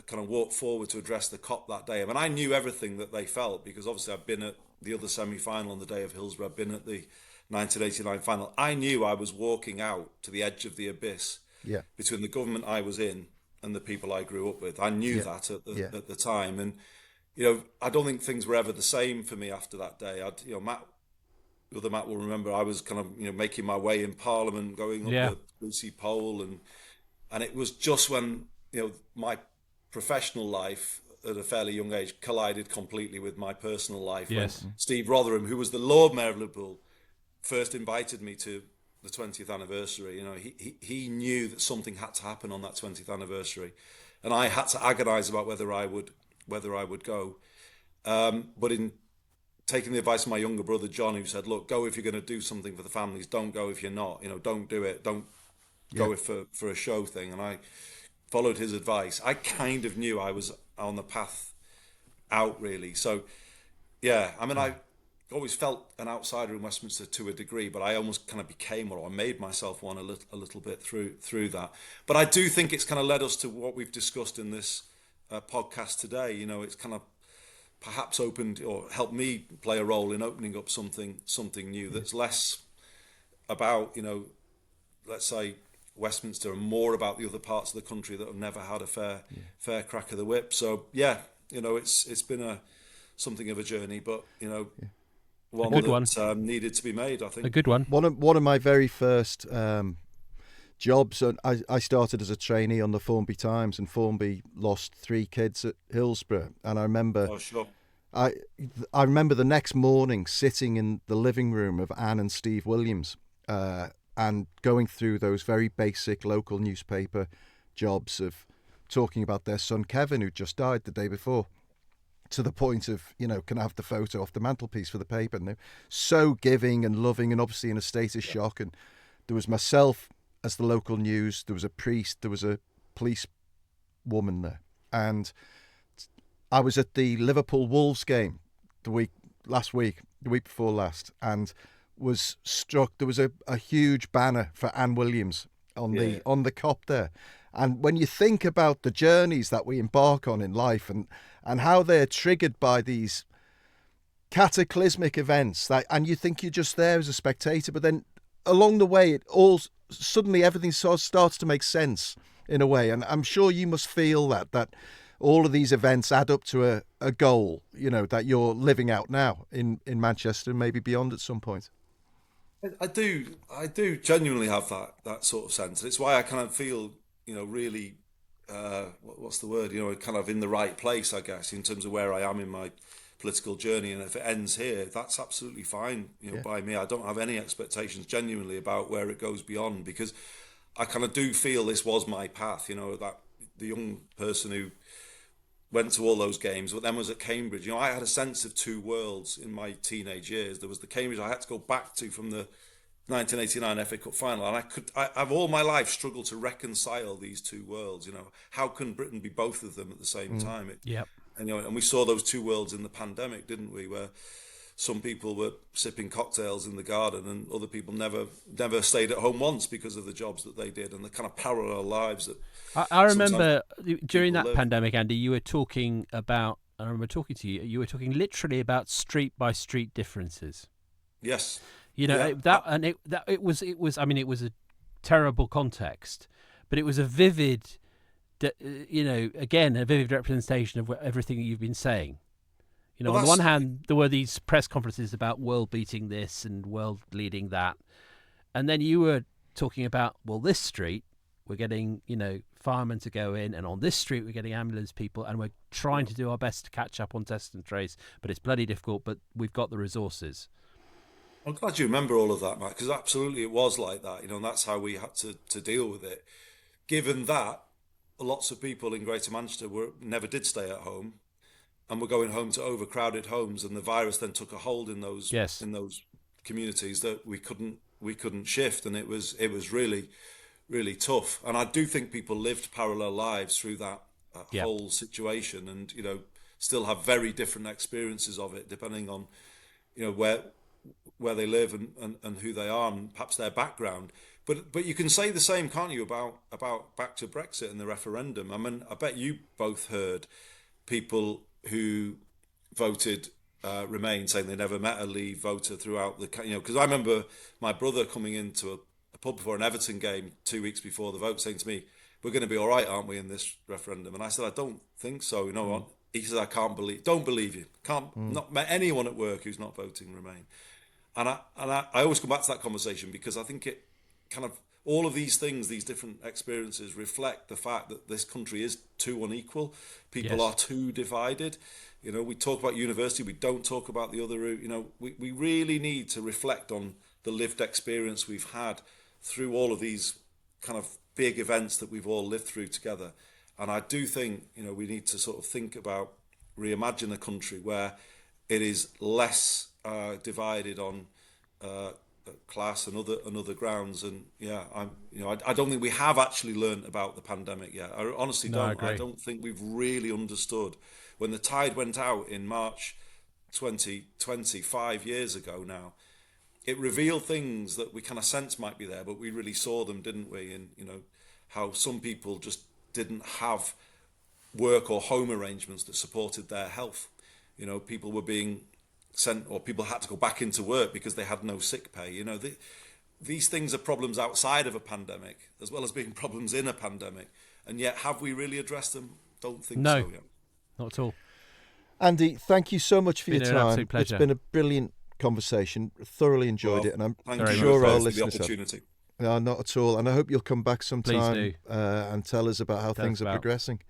kind of walked forward to address the COP that day. I mean, I knew everything that they felt because obviously I'd been at the other semi-final on the day of Hillsborough. I'd been at the 1989 final. I knew I was walking out to the edge of the abyss Yeah, between the government I was in and the people I grew up with. I knew yeah, that yeah, at the time, and I don't think things were ever the same for me after that day. Matt, the other Matt will remember. I was kind of making my way in Parliament, going up Yeah. the Lucy Pole, and it was just when my professional life at a fairly young age collided completely with my personal life. Yes. When Steve Rotherham, who was the Lord Mayor of Liverpool, first invited me to the 20th anniversary, he knew that something had to happen on that 20th anniversary, and I had to agonise about whether I would go. But in taking the advice of my younger brother John, who said, "Look, go if you're going to do something for the families. Don't go if you're not. Don't do it. Don't go if for a show thing." And I followed his advice. I kind of knew I was on the path out, really. So, yeah, I mean, I always felt an outsider in Westminster to a degree, but I almost kind of became one, or I made myself one a little bit through that. But I do think it's kind of led us to what we've discussed in this podcast today. It's kind of perhaps opened or helped me play a role in opening up something new that's less about, let's say, Westminster and more about the other parts of the country that have never had a fair crack of the whip. So yeah, it's been something of a journey, but one good that one. needed to be made, I think. A good one. one of my very first jobs, and I started as a trainee on the Formby Times, and Formby lost 3 kids at Hillsborough, and I remember Oh, sure. I remember the next morning sitting in the living room of Anne and Steve Williams and going through those very basic local newspaper jobs of talking about their son Kevin, who just died the day before. to the point of, can I have the photo off the mantelpiece for the paper? And they're so giving and loving, and obviously in a state of shock. And there was myself as the local news, there was a priest, there was a police woman there. And I was at the Liverpool Wolves game the week before last, and was struck. There was a huge banner for Anne Williams on the Kop there. And when you think about the journeys that we embark on in life and how they're triggered by these cataclysmic events, and you think you're just there as a spectator, but then along the way, suddenly everything starts to make sense in a way. And I'm sure you must feel that all of these events add up to a goal, that you're living out now in Manchester and maybe beyond at some point. I do genuinely have that sort of sense. It's why I kind of feel, really, what's the word? Kind of in the right place, I guess, in terms of where I am in my political journey. And if it ends here, that's absolutely fine, by me. I don't have any expectations genuinely about where it goes beyond, because I kind of do feel this was my path, that the young person who went to all those games, but then was at Cambridge. I had a sense of two worlds in my teenage years. There was the Cambridge I had to go back to from the 1989 FA Cup final, and I've all my life struggled to reconcile these two worlds. How can Britain be both of them at the same time? And we saw those two worlds in the pandemic, didn't we? Where some people were sipping cocktails in the garden, and other people never stayed at home once because of the jobs that they did, and the kind of parallel lives that. I remember during that pandemic, Andy, you were talking about. I remember talking to you. You were talking literally about street by street differences. Yes. It was. I mean, it was a terrible context, but it was a vivid. Again, a vivid representation of everything you've been saying. On the one hand, there were these press conferences about world beating this and world leading that. And then you were talking about, this street, we're getting, firemen to go in. And on this street, we're getting ambulance people. And we're trying to do our best to catch up on test and trace. But it's bloody difficult, but we've got the resources. I'm glad you remember all of that, Matt, because absolutely it was like that, and that's how we had to deal with it. Given that, lots of people in Greater Manchester never did stay at home, and were going home to overcrowded homes, and the virus then took a hold in those communities that we couldn't shift, and it was really, really tough. And I do think people lived parallel lives through that whole situation, and still have very different experiences of it depending on where they live and who they are and perhaps their background. But you can say the same, can't you, about back to Brexit and the referendum? I mean, I bet you both heard people who voted Remain saying they never met a Leave voter throughout because I remember my brother coming into a pub before an Everton game 2 weeks before the vote saying to me, "We're going to be all right, aren't we, in this referendum?" And I said, "I don't think so. You know what?" He said, "Don't believe you. Not met anyone at work who's not voting Remain." And I always come back to that conversation because I think it kind of, all of these things, these different experiences reflect the fact that this country is too unequal. People are too divided. We talk about university, we don't talk about the other route. We really need to reflect on the lived experience we've had through all of these kind of big events that we've all lived through together. And I do think, we need to sort of think about, reimagine a country where it is less divided on class and other grounds. And I don't think we have actually learned about the pandemic yet. I honestly don't. I don't think we've really understood. When the tide went out in March 2020, 5 years ago now, it revealed things that we kind of sensed might be there, but we really saw them, didn't we? And how some people just didn't have work or home arrangements that supported their health. People were being sent, or people had to go back into work because they had no sick pay. These things are problems outside of a pandemic as well as being problems in a pandemic. And yet, have we really addressed them? Don't think so yet. Not at all. Andy, thank you so much for your time. An absolute pleasure. It's been a brilliant conversation. Thoroughly enjoyed it, and I'm thank sure you our for the listeners opportunity. No, not at all. And I hope you'll come back sometime Please and tell us about how things are progressing.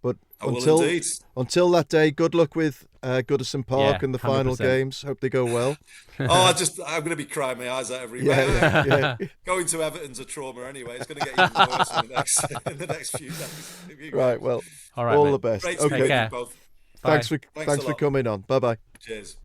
But I will indeed. Until that day, good luck with Goodison Park and the 100%. final games. Hope they go well. I'm going to be crying my eyes out every Yeah. Going to Everton's a trauma anyway. It's going to get even worse in the next few days. Right, well, all right, all mate. the best. Great to be with you both. Bye. Thanks Thanks a for lot. coming on. Bye bye. Cheers.